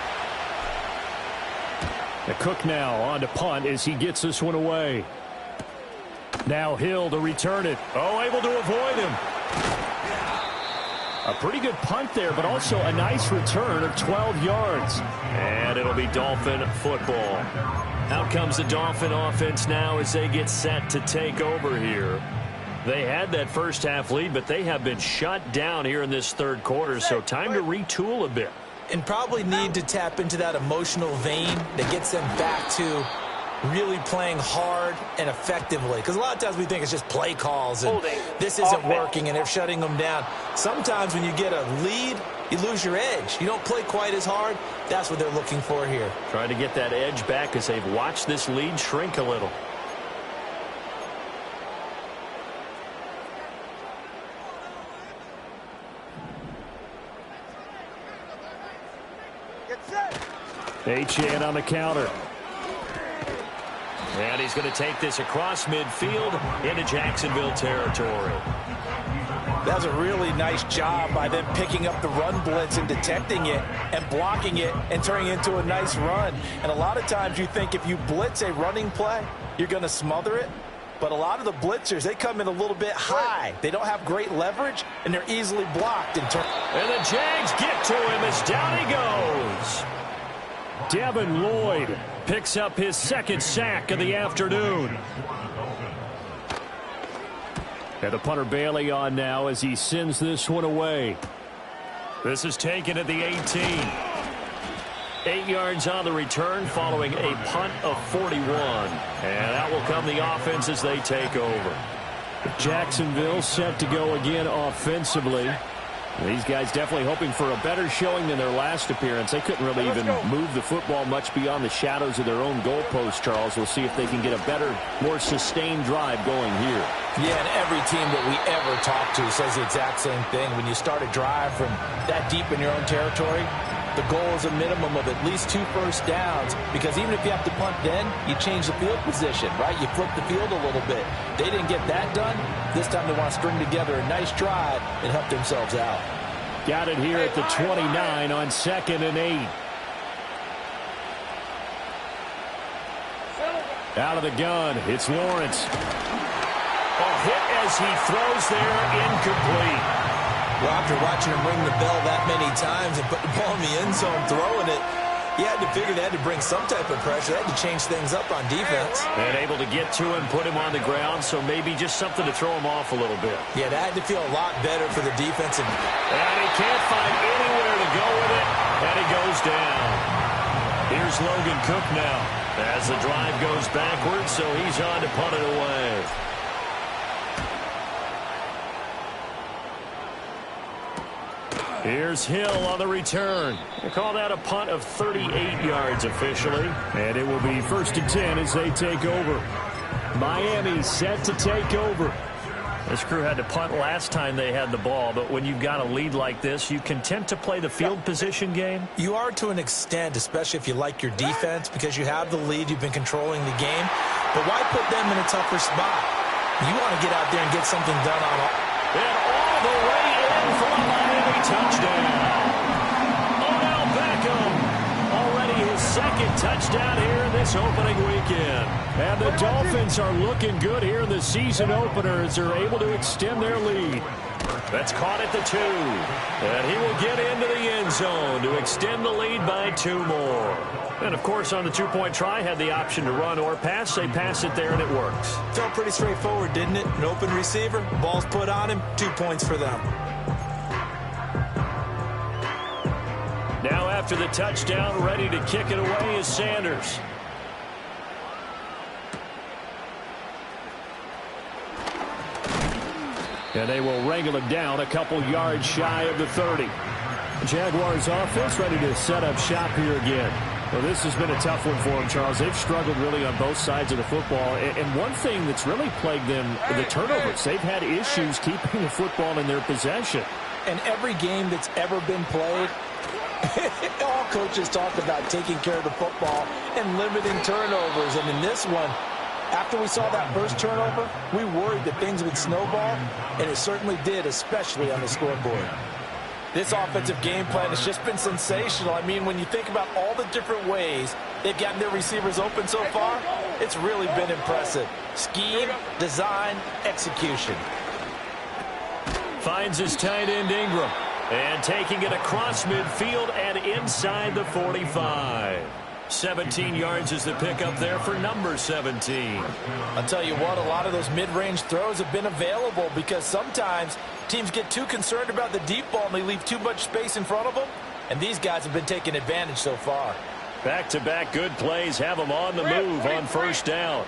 The Cook now on to punt as he gets this one away. Now Hill to return it. Oh, able to avoid him. A pretty good punt there, but also a nice return of 12 yards. And it'll be Dolphin football. Out comes the Dolphin offense now as they get set to take over here. They had that first half lead, but they have been shut down here in this 3rd quarter, so time to retool a bit. And probably need to tap into that emotional vein that gets them back to really playing hard and effectively. Because a lot of times we think it's just play calls and this isn't working and they're shutting them down. Sometimes when you get a lead, you lose your edge. You don't play quite as hard. That's what they're looking for here. Trying to get that edge back as they've watched this lead shrink a little. Achane on the counter. And he's going to take this across midfield into Jacksonville territory. That was a really nice job by them picking up the run blitz and detecting it and blocking it and turning it into a nice run. And a lot of times you think if you blitz a running play, you're going to smother it. But a lot of the blitzers, they come in a little bit high. They don't have great leverage, and they're easily blocked. And the Jags get to him as down he goes. Devin Lloyd picks up his 2nd sack of the afternoon. And the punter Bailey on now as he sends this one away. This is taken at the 18. 8 yards on the return following a punt of 41. And that will come the offense as they take over. Jacksonville set to go again offensively. These guys definitely hoping for a better showing than their last appearance. They couldn't really even move the football much beyond the shadows of their own goalpost, Charles. We'll see if they can get a better, more sustained drive going here. Yeah, and every team that we ever talk to says the exact same thing. When you start a drive from that deep in your own territory, the goal is a minimum of at least 2 first downs, because even if you have to punt then, you change the field position, right? You flip the field a little bit. They didn't get that done. This time they want to string together a nice drive and help themselves out. Got it here at the 29 on 2nd and 8. Out of the gun, it's Lawrence. A hit as he throws there, incomplete. Well, after watching him ring the bell that many times and put the ball in the end zone throwing it, you had to figure they had to bring some type of pressure. They had to change things up on defense. And able to get to him, put him on the ground, so maybe just something to throw him off a little bit. Yeah, that had to feel a lot better for the defense. And he can't find anywhere to go with it, and he goes down. Here's Logan Cook now as the drive goes backwards, so he's on to punt it away. Here's Hill on the return. They call that a punt of 38 yards officially. And it will be 1st and 10 as they take over. Miami set to take over. This crew had to punt last time they had the ball, but when you've got a lead like this, you content to play the field position game? You are to an extent, especially if you like your defense, because you have the lead, you've been controlling the game. But why put them in a tougher spot? You want to get out there and get something done on all. And all the way in for a Miami touchdown. Odell Beckham, already his 2nd touchdown here in this opening weekend. And the Dolphins are looking good here in the season opener as they're able to extend their lead. That's caught at the 2. And he will get into the end zone to extend the lead by 2 more. And, of course, on the two-point try, had the option to run or pass. They pass it there, and it works. Felt pretty straightforward, didn't it? An open receiver, ball's put on him, 2 points for them. Now after the touchdown, ready to kick it away is Sanders. And they will wrangle him down a couple yards shy of the 30. The Jaguars offense ready to set up shop here again. Well, this has been a tough one for them, Charles. They've struggled really on both sides of the football. And one thing that's really plagued them, the turnovers. They've had issues keeping the football in their possession. And every game that's ever been played, all coaches talk about taking care of the football and limiting turnovers. And in this one, after we saw that first turnover, we worried that things would snowball, and it certainly did, especially on the scoreboard. This offensive game plan has just been sensational. I mean, when you think about all the different ways they've gotten their receivers open so far, it's really been impressive. Scheme, design, execution. Finds his tight end Ingram. And taking it across midfield and inside the 45. 17 yards is the pickup there for number 17. I'll tell you what, a lot of those mid-range throws have been available because sometimes teams get too concerned about the deep ball and they leave too much space in front of them. And these guys have been taking advantage so far. Back-to-back good plays have them on the move on first down.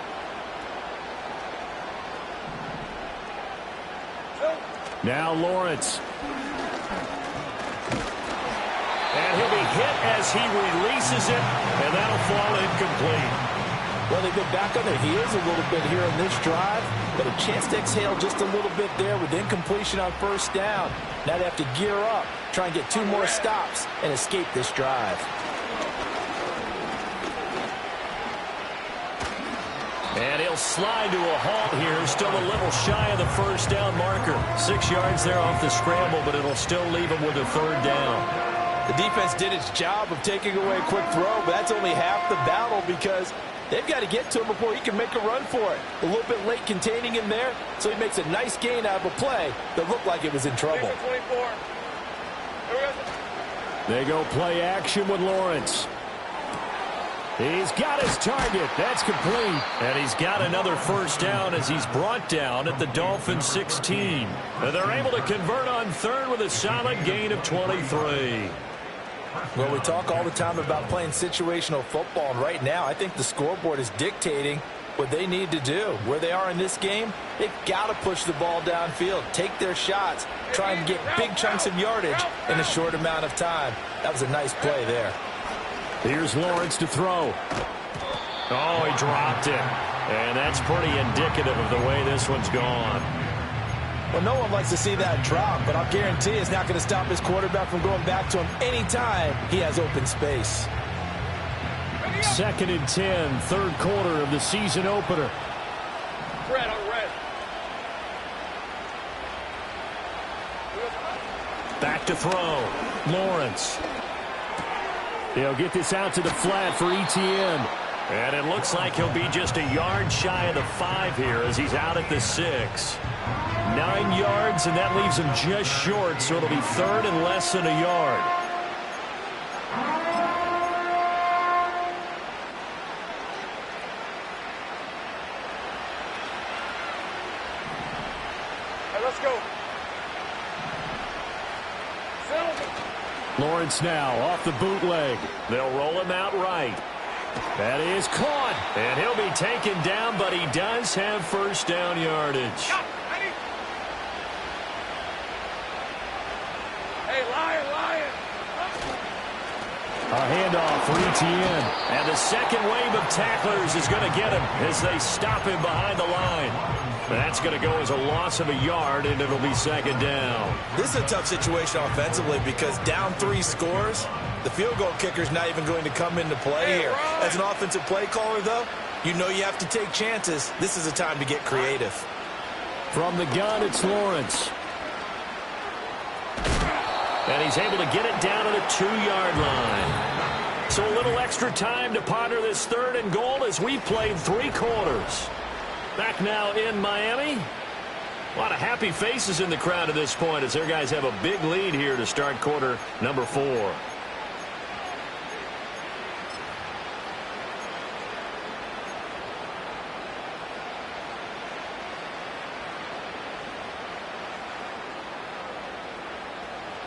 Now Lawrence. And he'll be hit as he releases it, and that'll fall incomplete. Well, they've been back on their heels a little bit here in this drive, but a chance to exhale just a little bit there with incompletion on first down. Now they have to gear up, try and get 2 more stops, and escape this drive. And he'll slide to a halt here, still a little shy of the first down marker. 6 yards there off the scramble, but it'll still leave him with a third down. The defense did its job of taking away a quick throw, but that's only half the battle because they've got to get to him before he can make a run for it. A little bit late containing him there, so he makes a nice gain out of a play that looked like it was in trouble. They go play action with Lawrence. He's got his target. That's complete. And he's got another first down as he's brought down at the Dolphins 16. And they're able to convert on third with a solid gain of 23. Well, we talk all the time about playing situational football, and right now I think the scoreboard is dictating what they need to do. Where they are in this game, they've got to push the ball downfield, take their shots, try and get big chunks of yardage in a short amount of time. That was a nice play there. Here's Lawrence to throw. Oh, he dropped it. And that's pretty indicative of the way this one's gone. Well, no one likes to see that drop, but I'll guarantee it's not going to stop his quarterback from going back to him anytime he has open space. 2nd and 10, third quarter of the season opener. Red on red. Back to throw. Lawrence. He'll get this out to the flat for Etienne. And it looks like he'll be just a yard shy of the 5 here as he's out at the 6. 9 yards, and that leaves him just short, so it'll be third and less than a yard. Hey, let's go. Lawrence now off the bootleg. They'll roll him out right. That is caught. And he'll be taken down, but he does have first down yardage. Hey, Lion. A handoff for Etienne. And the second wave of tacklers is going to get him as they stop him behind the line. That's going to go as a loss of a yard, and it'll be second down. This is a tough situation offensively because down 3 scores, the field goal kicker's not even going to come into play here. As an offensive play caller, though, you know you have to take chances. This is a time to get creative. From the gun, it's Lawrence. And he's able to get it down at the 2-yard line. So a little extra time to ponder this third and goal as we've played 3 quarters. Back now in Miami. A lot of happy faces in the crowd at this point as their guys have a big lead here to start quarter number 4.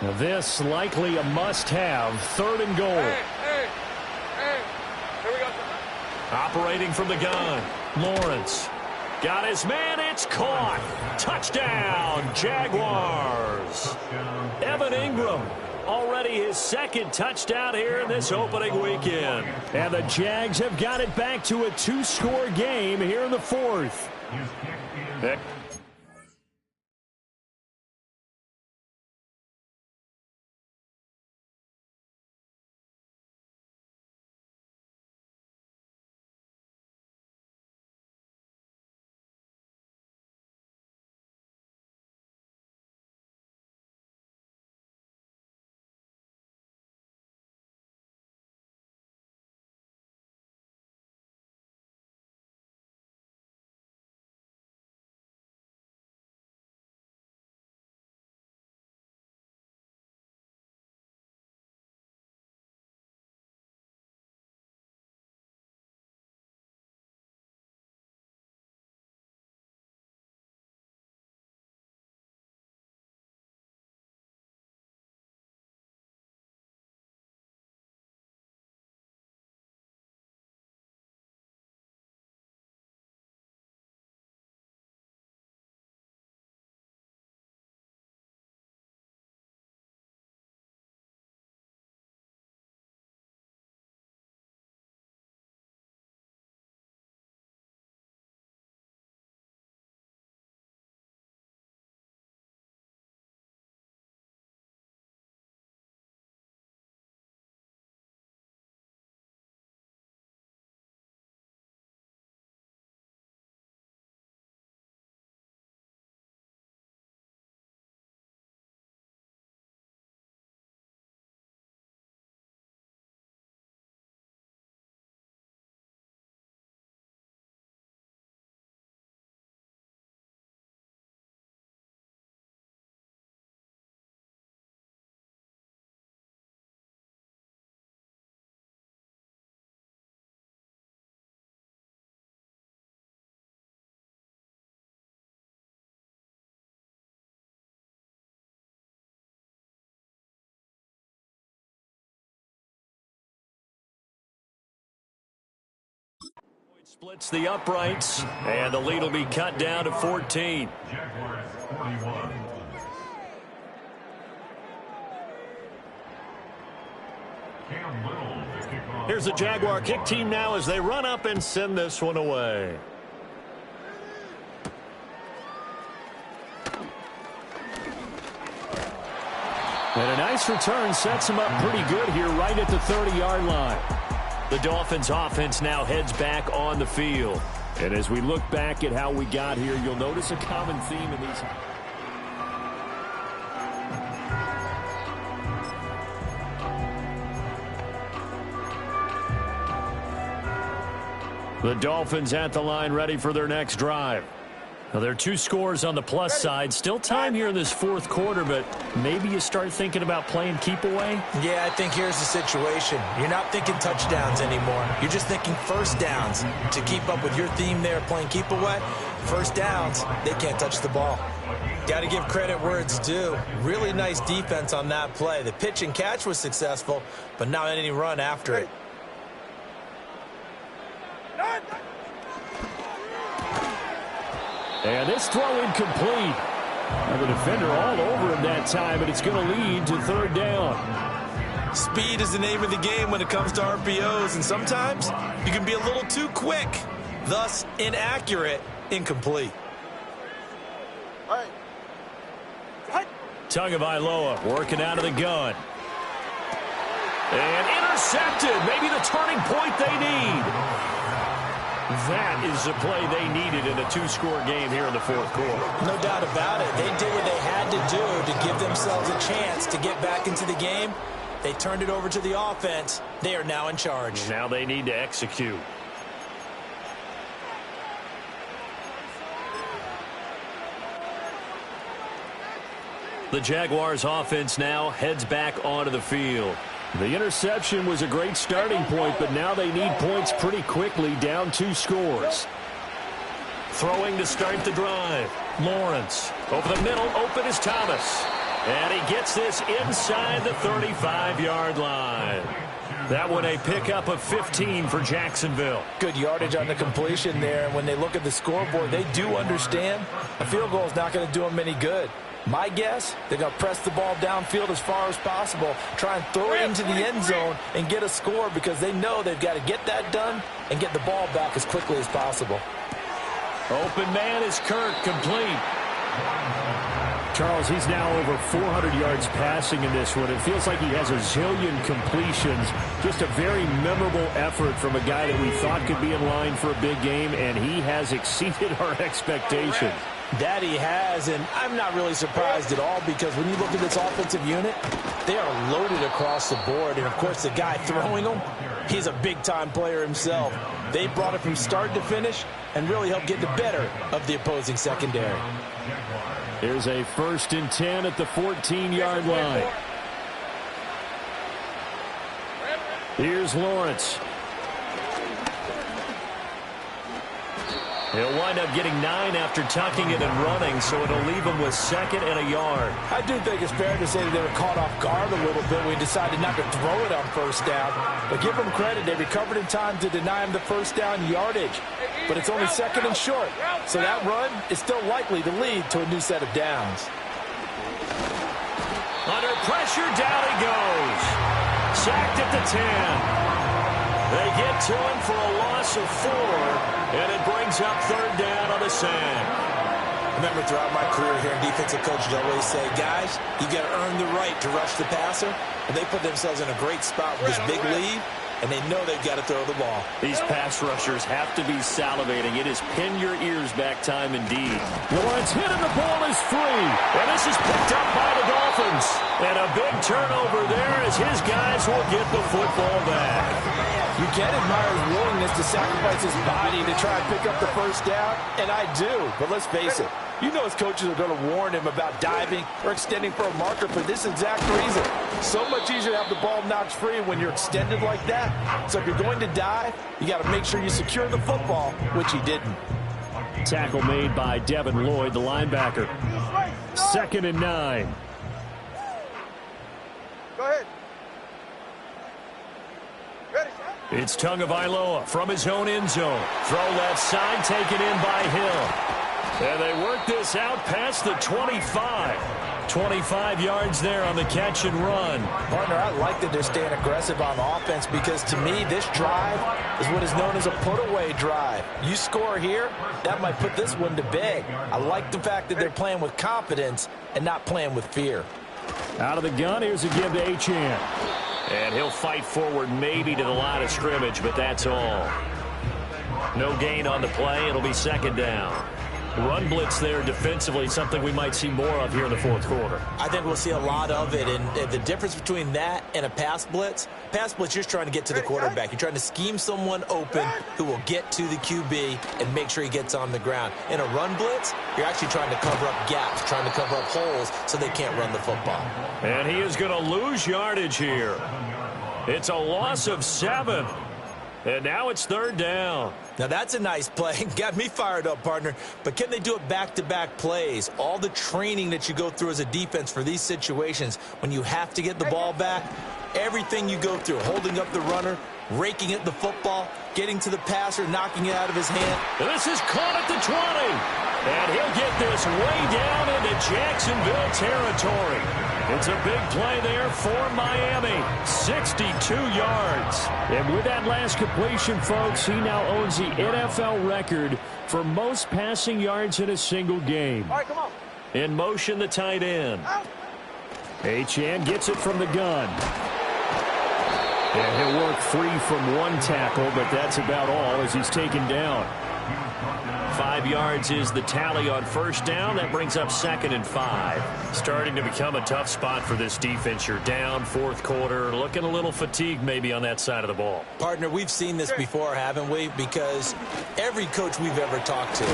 Now this likely a must-have, 3rd and goal. Hey. Here we go. Operating from the gun, Lawrence. Got his man, it's caught. Touchdown, Jaguars. Evan Ingram, already his 2nd touchdown here in this opening weekend. And the Jags have got it back to a 2-score game here in the 4th. Splits the uprights, and the lead will be cut down to 14. Jaguars 41. Here's the Jaguar kick team now as they run up and send this one away. And a nice return sets him up pretty good here right at the 30-yard line. The Dolphins offense now heads back on the field. And as we look back at how we got here, you'll notice a common theme in these. The Dolphins at the line ready for their next drive. Now, there are 2 scores on the plus side. Still time here in this 4th quarter, but maybe you start thinking about playing keep away? Yeah, I think here's the situation. You're not thinking touchdowns anymore. You're just thinking first downs. To keep up with your theme there playing keep away, first downs, they can't touch the ball. Got to give credit where it's due. Really nice defense on that play. The pitch and catch was successful, but not any run after it. And this throw incomplete. And the defender all over him that time, and it's going to lead to 3rd down. Speed is the name of the game when it comes to RPOs, and sometimes you can be a little too quick, thus inaccurate, incomplete. Tagovailoa working out of the gun. And intercepted. Maybe the turning point they need. That is the play they needed in a 2-score game here in the 4th quarter. No doubt about it. They did what they had to do to give themselves a chance to get back into the game. They turned it over to the offense. They are now in charge. Now they need to execute. The Jaguars offense now heads back onto the field. The interception was a great starting point, but now they need points pretty quickly, down 2 scores. Throwing to start the drive. Lawrence over the middle, open is Thomas. And he gets this inside the 35-yard line. That one a pickup of 15 for Jacksonville. Good yardage on the completion there. And when they look at the scoreboard, they do understand a field goal is not going to do them any good. My guess, they're going to press the ball downfield as far as possible, try and throw it into the end zone and get a score because they know they've got to get that done and get the ball back as quickly as possible. Open man is Kirk, complete. Charles, he's now over 400 yards passing in this one. It feels like he has a zillion completions. Just a very memorable effort from a guy that we thought could be in line for a big game, and he has exceeded our expectations. That he has, and I'm not really surprised at all because when you look at this offensive unit, they are loaded across the board. And, of course, the guy throwing them, he's a big-time player himself. They brought it from start to finish and really helped get the better of the opposing secondary. Here's a 1st and 10 at the 14-yard line. Here's Lawrence. He'll wind up getting 9 after tucking it and running, so it'll leave him with 2nd and a yard. I do think it's fair to say that they were caught off guard a little bit when we decided not to throw it on 1st down. But give them credit, they recovered in time to deny him the 1st down yardage. But it's only 2nd and short, so that run is still likely to lead to a new set of downs. Under pressure, down he goes. Sacked at the 10. They get to him for a loss of 4, and it brings up 3rd down on the sack. Remember, throughout my career here in defensive coach, I always say, guys, you got to earn the right to rush the passer. And they put themselves in a great spot with this big lead, and they know they've got to throw the ball. These pass rushers have to be salivating. It is pin your ears back time indeed. Lawrence hit and the ball is free. And this is picked up by the Dolphins. And a big turnover there as his guys will get the football back. You can admire his willingness to sacrifice his body to try and pick up the 1st down, and I do. But let's face it, you know his coaches are going to warn him about diving or extending for a marker for this exact reason. So much easier to have the ball knocked free when you're extended like that. So if you're going to dive, you got to make sure you secure the football, which he didn't. Tackle made by Devin Lloyd, the linebacker. 2nd and 9. Go ahead. It's Tagovailoa from his own end zone. Throw left side, taken in by Hill. And they work this out past the 25. 25 yards there on the catch and run. Partner, I like that they're staying aggressive on offense because to me, this drive is what is known as a put-away drive. You score here, that might put this one to bed. I like the fact that they're playing with confidence and not playing with fear. Out of the gun, here's a give to Achane. And he'll fight forward maybe to the line of scrimmage, but that's all. No gain on the play. It'll be 2nd down. Run blitz there defensively, something we might see more of here in the 4th quarter. I think we'll see a lot of it, and the difference between that and a pass blitz, you're just trying to get to the quarterback. You're trying to scheme someone open who will get to the QB and make sure he gets on the ground. In a run blitz, you're actually trying to cover up gaps, trying to cover up holes so they can't run the football. And he is going to lose yardage here. It's a loss of 7. And now it's 3rd down. Now that's a nice play. Got me fired up, partner. But can they do it back-to-back plays? All the training that you go through as a defense for these situations, when you have to get the ball back, everything you go through, holding up the runner, raking at the football, getting to the passer, knocking it out of his hand. This is caught at the 20. And he'll get this way down into Jacksonville territory. It's a big play there for Miami. 62 yards. And with that last completion, folks, he now owns the NFL record for most passing yards in a single game. All right, come on. In motion, the tight end. Achane gets it from the gun. And he'll work free from one tackle, but that's about all as he's taken down. 5 yards is the tally on first down. That brings up 2nd and 5. Starting to become a tough spot for this defense. You're down, fourth quarter, looking a little fatigued maybe on that side of the ball. Partner, we've seen this before, haven't we? Because every coach we've ever talked to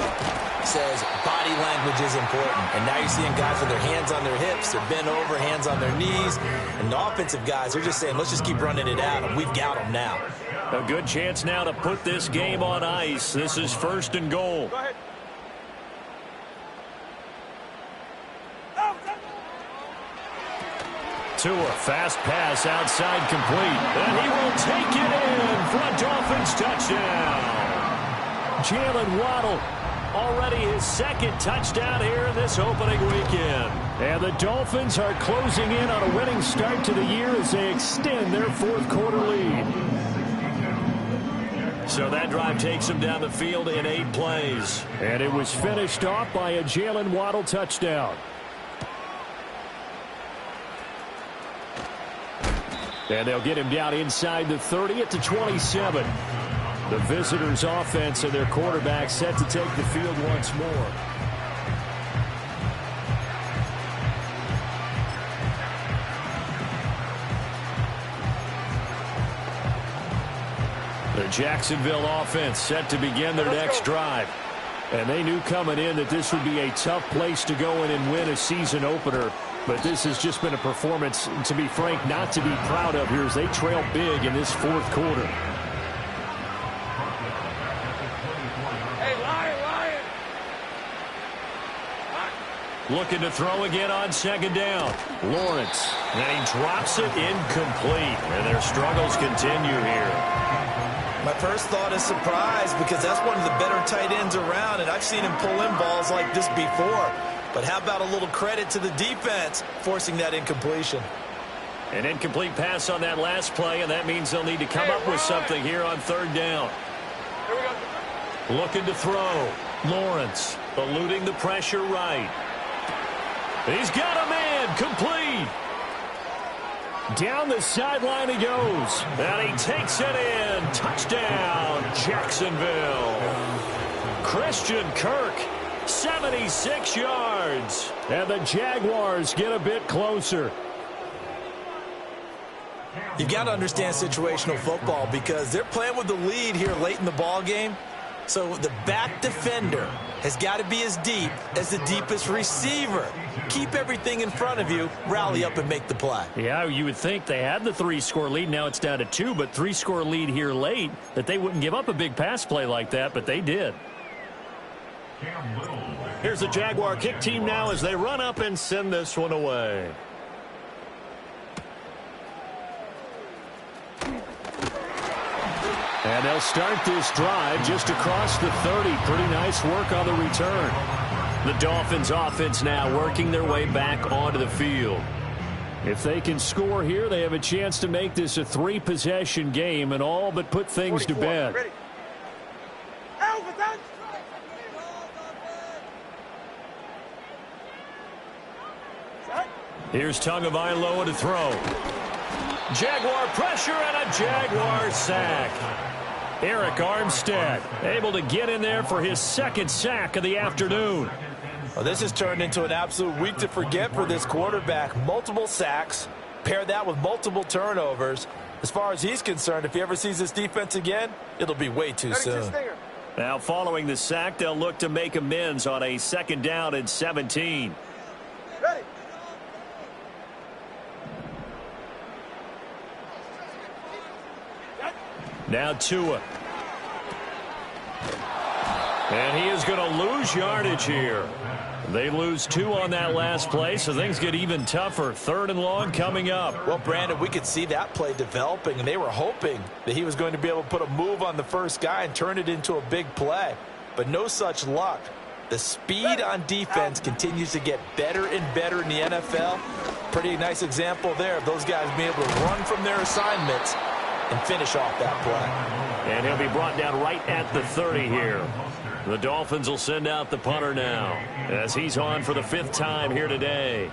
says body language is important. And now you're seeing guys with their hands on their hips, they're bent over, hands on their knees. And the offensive guys are just saying, let's just keep running it out, and we've got them now. A good chance now to put this game on ice. This is 1st and goal. Go ahead. Tua, fast pass outside complete. And he will take it in for a Dolphins touchdown. Jalen Waddle, already his 2nd touchdown here this opening weekend. And the Dolphins are closing in on a winning start to the year as they extend their fourth quarter lead. So that drive takes them down the field in 8 plays. And it was finished off by a Jalen Waddle touchdown. And they'll get him down inside the 30 at the 27. The visitors' offense and their quarterback set to take the field once more. The Jacksonville offense set to begin their next drive. And they knew coming in that this would be a tough place to go in and win a season opener. But this has just been a performance, to be frank, not to be proud of here as they trail big in this fourth quarter. Hey, Lion! Looking to throw again on 2nd down. Lawrence. And he drops it incomplete. And their struggles continue here. My first thought is surprise because that's one of the better tight ends around, and I've seen him pull in balls like this before. But how about a little credit to the defense forcing that incompletion? An incomplete pass on that last play, and that means they'll need to come up with something here on 3rd down. Here we go. Looking to throw. Lawrence eluding the pressure right. He's got a man. Complete. Down the sideline he goes. And he takes it in. Touchdown, Jacksonville. Christian Kirk, 76 yards. And the Jaguars get a bit closer. You've got to understand situational football because they're playing with the lead here late in the ball game. So the back defender has got to be as deep as the deepest receiver. Keep everything in front of you, rally up and make the play. Yeah, you would think they had the 3-score lead. Now it's down to 2, but 3-score lead here late, that they wouldn't give up a big pass play like that, but they did. Here's the Jaguar kick team now as they run up and send this one away. And they'll start this drive just across the 30. Pretty nice work on the return. The Dolphins offense now working their way back onto the field. If they can score here, they have a chance to make this a 3-possession game and all but put things to bed. Ready. Here's Tagovailoa to throw. Jaguar pressure and a Jaguar sack. Eric Armstead able to get in there for his 2nd sack of the afternoon. Well, this has turned into an absolute week to forget for this quarterback. Multiple sacks, pair that with multiple turnovers. As far as he's concerned, if he ever sees this defense again, it'll be way too soon. Now following the sack, they'll look to make amends on a 2nd down and 17. Ready. Now Tua. And he is going to lose yardage here. They lose 2 on that last play, so things get even tougher. 3rd and long coming up. Well, Brandon, we could see that play developing, and they were hoping that he was going to be able to put a move on the first guy and turn it into a big play. But no such luck. The speed on defense continues to get better and better in the NFL. Pretty nice example there of those guys being able to run from their assignments and finish off that play. And he'll be brought down right at the 30 here. The Dolphins will send out the punter now as he's on for the 5th time here today.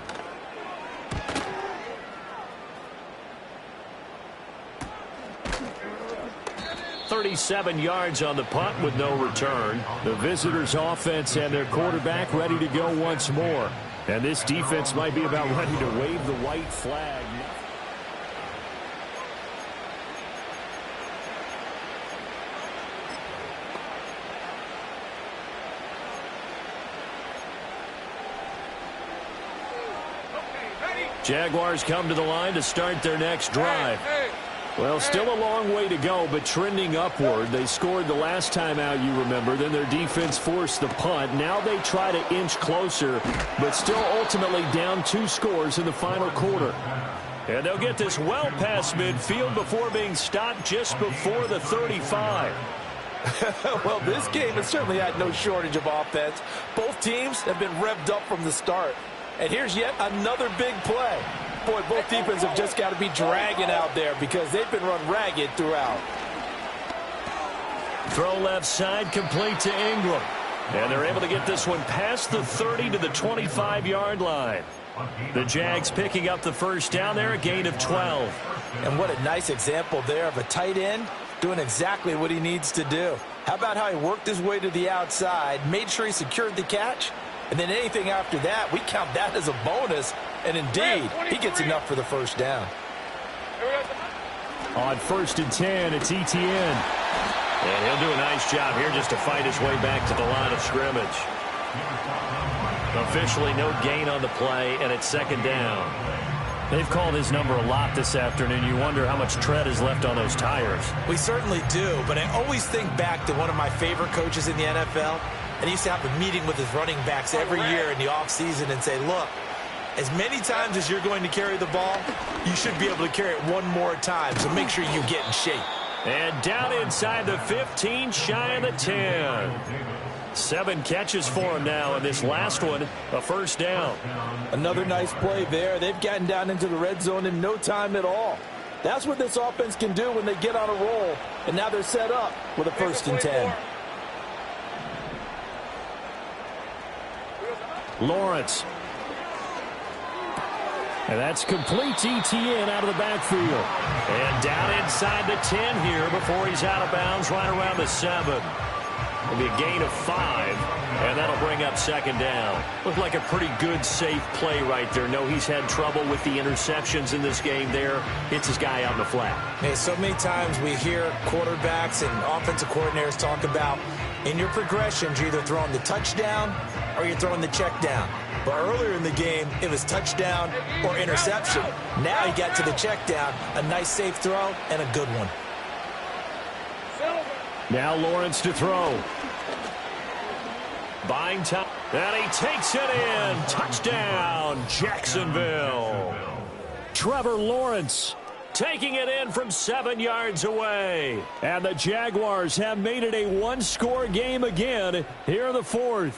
37 yards on the punt with no return. The visitors' offense and their quarterback ready to go once more. And this defense might be about ready to wave the white flag. Jaguars come to the line to start their next drive. Well, still a long way to go, but trending upward. They scored the last time out, you remember. Then their defense forced the punt. Now they try to inch closer, but still ultimately down 2 scores in the final quarter. And they'll get this well past midfield before being stopped just before the 35. Well, this game has certainly had no shortage of offense. Both teams have been revved up from the start. And here's yet another big play. Boy, both defenses have just got to be dragging out there because they've been run ragged throughout. Throw left side, complete to Ingram. And they're able to get this one past the 30 to the 25-yard line. The Jags picking up the first down there, a gain of 12. And what a nice example there of a tight end doing exactly what he needs to do. How about how he worked his way to the outside, made sure he secured the catch, and then anything after that, we count that as a bonus. And indeed, he gets enough for the first down. On 1st and 10, it's ETN. And he'll do a nice job here just to fight his way back to the line of scrimmage. Officially no gain on the play, and it's 2nd down. They've called his number a lot this afternoon. You wonder how much tread is left on those tires. We certainly do, but I always think back to one of my favorite coaches in the NFL. And he used to have a meeting with his running backs every year in the offseason and say, look, as many times as you're going to carry the ball, you should be able to carry it one more time, so make sure you get in shape. And down inside the 15, shy of the 10. 7 catches for him now, and this last one, a first down. Another nice play there. They've gotten down into the red zone in no time at all. That's what this offense can do when they get on a roll, and now they're set up with a 1st and 10. Lawrence. And that's complete to ETN out of the backfield. And down inside the 10 here before he's out of bounds right around the 7. It'll be a gain of 5, and that'll bring up 2nd down. Looked like a pretty good, safe play right there. No, he's had trouble with the interceptions in this game there. Hits his guy out in the flat. Hey, so many times we hear quarterbacks and offensive coordinators talk about in your progressions, you're either throwing the touchdown or you're throwing the check down. But earlier in the game, it was touchdown or interception. Now he got to the check down, a nice safe throw, and a good one. Now Lawrence to throw. Buying time. And he takes it in. Touchdown, Jacksonville. Trevor Lawrence taking it in from 7 yards away. And the Jaguars have made it a 1-score game again here in the 4th.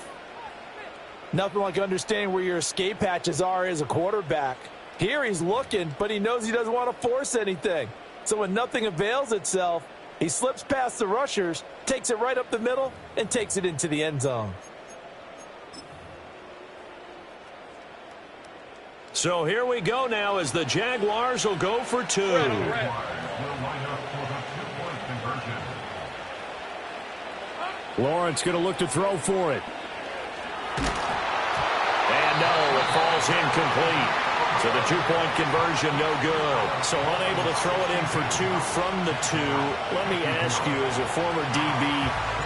Nothing like understanding where your escape hatches are as a quarterback. Here he's looking, but he knows he doesn't want to force anything. So when nothing avails itself, he slips past the rushers, takes it right up the middle, and takes it into the end zone. So here we go now as the Jaguars will go for 2. Lawrence going to look to throw for it. And no, it falls incomplete. So the 2-point conversion, no good. So unable to throw it in for 2 from the 2. Let me ask you, as a former DB,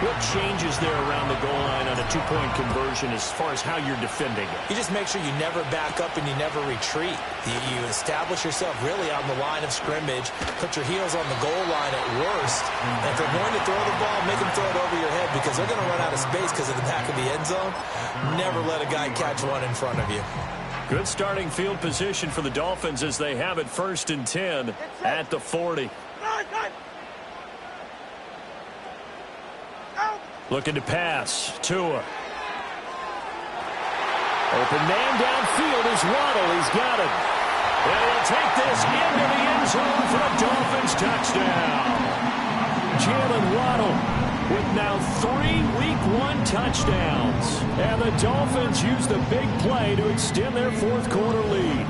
what changes there around the goal line on a 2-point conversion as far as how you're defending it? You just make sure you never back up and you never retreat. You establish yourself really on the line of scrimmage, put your heels on the goal line at worst, and if they're going to throw the ball, make them throw it over your head because they're going to run out of space because of the back of the end zone. Never let a guy catch one in front of you. Good starting field position for the Dolphins as they have it 1st and 10 at the 40. Looking to pass. Tua. Open man downfield is Waddle. He's got it. And he'll take this into the end zone for a Dolphins touchdown. Jalen Waddle with now 3 Week 1 touchdowns. And the Dolphins use the big play to extend their 4th quarter lead.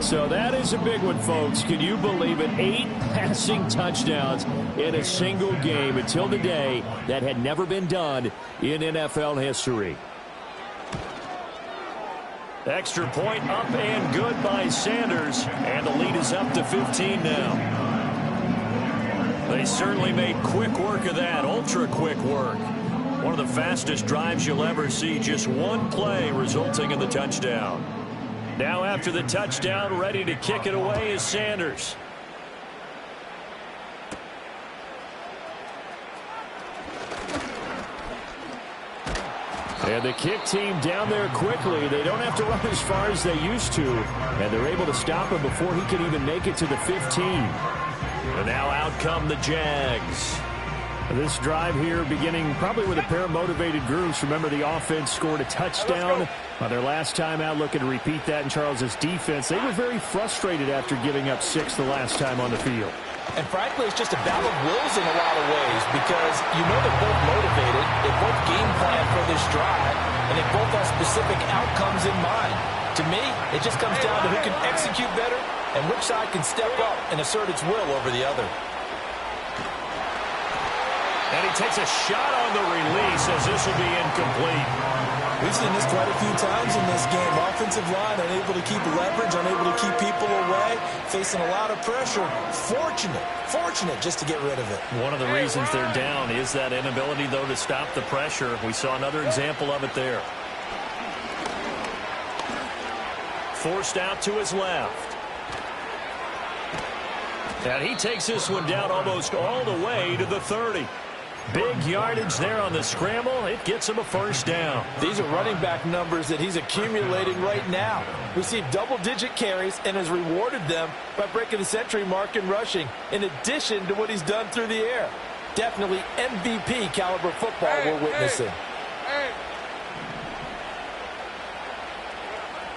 So that is a big one, folks. Can you believe it? 8 passing touchdowns in a single game until today. That had never been done in NFL history. Extra point up and good by Sanders. And the lead is up to 15 now. They certainly made quick work of that, ultra-quick work. One of the fastest drives you'll ever see, just one play resulting in the touchdown. Now after the touchdown, ready to kick it away is Sanders. And the kick team down there quickly. They don't have to run as far as they used to. And they're able to stop him before he can even make it to the 15. And now out come the Jags. This drive here beginning probably with a pair of motivated groups. Remember, the offense scored a touchdown on their last time out, looking to repeat that in Charles's defense. They were very frustrated after giving up 6 the last time on the field. And frankly, it's just a battle of wills in a lot of ways because you know they're both motivated. They both game plan for this drive, and they both have specific outcomes in mind. To me, it just comes down to who can execute better and which side can step up and assert its will over the other. And he takes a shot on the release as this will be incomplete. We've seen this quite a few times in this game. Offensive line unable to keep leverage, unable to keep people away, facing a lot of pressure. Fortunate just to get rid of it. One of the reasons they're down is that inability, though, to stop the pressure. We saw another example of it there. Forced out to his left. And he takes this one down almost all the way to the 30. Big yardage there on the scramble. It gets him a first down. These are running back numbers that he's accumulating right now. Received double-digit carries and has rewarded them by breaking the century mark in rushing, in addition to what he's done through the air. Definitely MVP caliber football we're witnessing.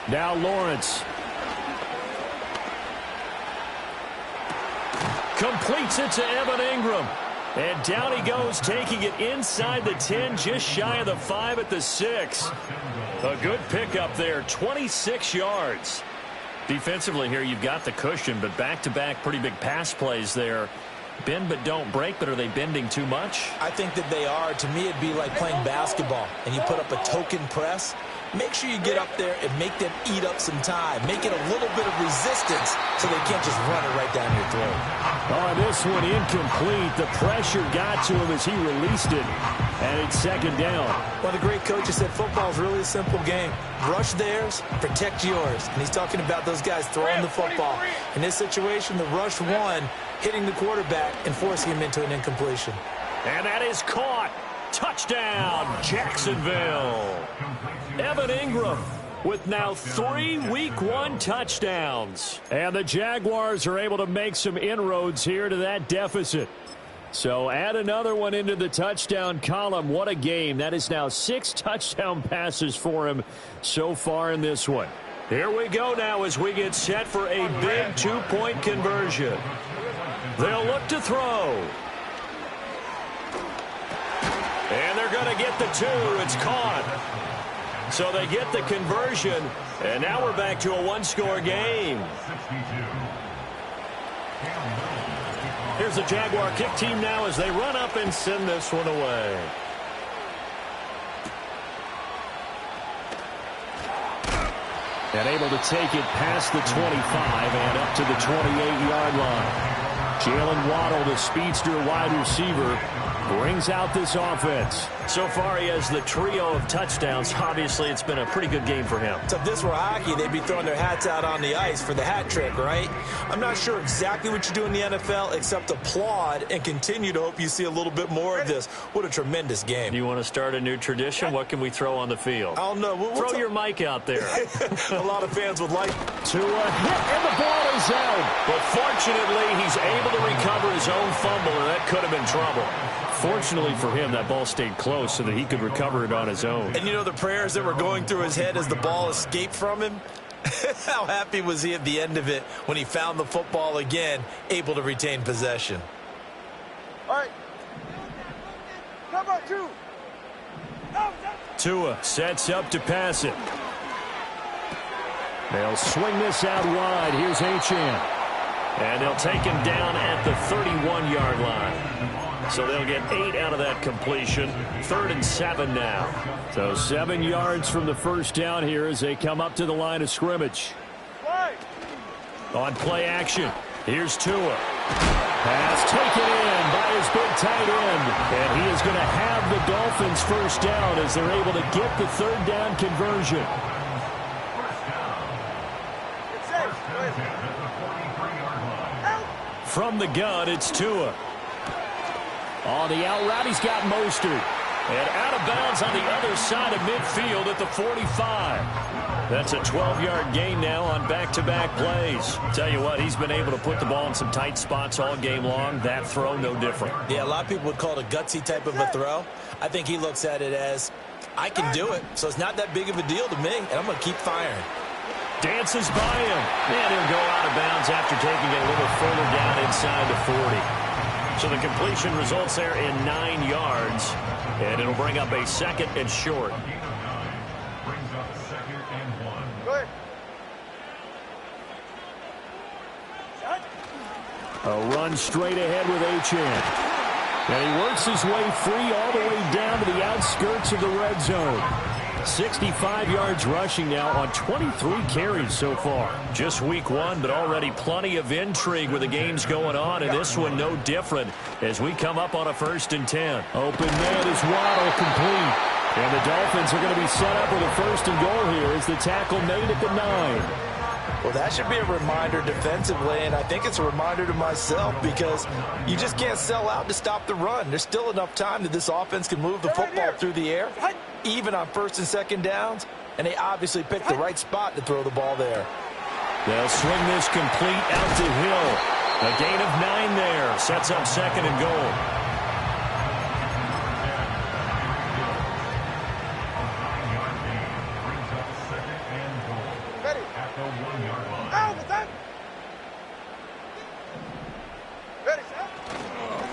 Now Lawrence. Completes it to Evan Ingram. And down he goes, taking it inside the 10, just shy of the 5 at the 6. A good pickup there, 26 yards. Defensively here, you've got the cushion, but back-to-back pretty big pass plays there. Bend but don't break, but are they bending too much? I think that they are. To me, it'd be like playing basketball, and you put up a token press. Make sure you get up there and make them eat up some time. Make it a little bit of resistance so they can't just run it right down your throat. Oh, this one incomplete. The pressure got to him as he released it. And it's second down. One of the great coaches said football is really a simple game. Rush theirs, protect yours. And he's talking about those guys throwing the football. In this situation, the rush one, hitting the quarterback and forcing him into an incompletion. And that is caught. Touchdown, Jacksonville. Evan Ingram with now 3 Week 1 touchdowns. And the Jaguars are able to make some inroads here to that deficit. So add another one into the touchdown column. What a game. That is now 6 touchdown passes for him so far in this one. Here we go now as we get set for a big 2-point conversion. They'll look to throw. And they're going to get the 2. It's caught. So they get the conversion, and now we're back to a 1-score game. Here's the Jaguar kick team now as they run up and send this one away. And able to take it past the 25 and up to the 28-yard line. Jalen Waddle, the speedster wide receiver, brings out this offense. So far, he has the trio of touchdowns. Obviously, it's been a pretty good game for him. So if this were hockey, they'd be throwing their hats out on the ice for the hat trick, right? I'm not sure exactly what you do in the NFL except applaud and continue to hope you see a little bit more of this. What a tremendous game. You want to start a new tradition? What can we throw on the field? I don't know. We'll throw your mic out there. A lot of fans would like to hit, and the ball is out. But fortunately, he's able to recover his own fumble, and that could have been trouble. Fortunately for him, that ball stayed close so that he could recover it on his own. And you know the prayers that were going through his head as the ball escaped from him? How happy was he at the end of it when he found the football again, able to retain possession? All right. Come on, 2. Tua sets up to pass it. They'll swing this out wide. Here's Achane. And they'll take him down at the 31-yard line. So they'll get 8 out of that completion. 3rd and 7 now. So 7 yards from the first down here as they come up to the line of scrimmage. On play action, here's Tua. Pass taken in by his big tight end. And he is going to have the Dolphins first down as they're able to get the 3rd down conversion. From the gun, it's Tua. On the out route, he's got Mostert. And out of bounds on the other side of midfield at the 45. That's a 12-yard gain now on back-to-back plays. Tell you what, he's been able to put the ball in some tight spots all game long. That throw, no different. Yeah, a lot of people would call it a gutsy type of a throw. I think he looks at it as, I can do it, so it's not that big of a deal to me, and I'm going to keep firing. Dances by him. And he'll go out of bounds after taking it a little further down inside the 40. So the completion results there in 9 yards. And it'll bring up a 2nd and short. Brings up 2nd and 1. Go ahead. A run straight ahead with Achane. And he works his way free all the way down to the outskirts of the red zone. 65 yards rushing now on 23 carries so far. Just week 1, but already plenty of intrigue with the games going on, and this one no different as we come up on a 1st and 10. Open man is Waddle, complete. And the Dolphins are going to be set up with a 1st and goal here as the tackle made at the 9. Well, that should be a reminder defensively, and I think it's a reminder to myself because you just can't sell out to stop the run. There's still enough time that this offense can move the football through the air, even on 1st and 2nd downs, and they obviously picked the right spot to throw the ball there. They'll swing this complete out to Hill. A gain of 9 there. Sets up 2nd and goal.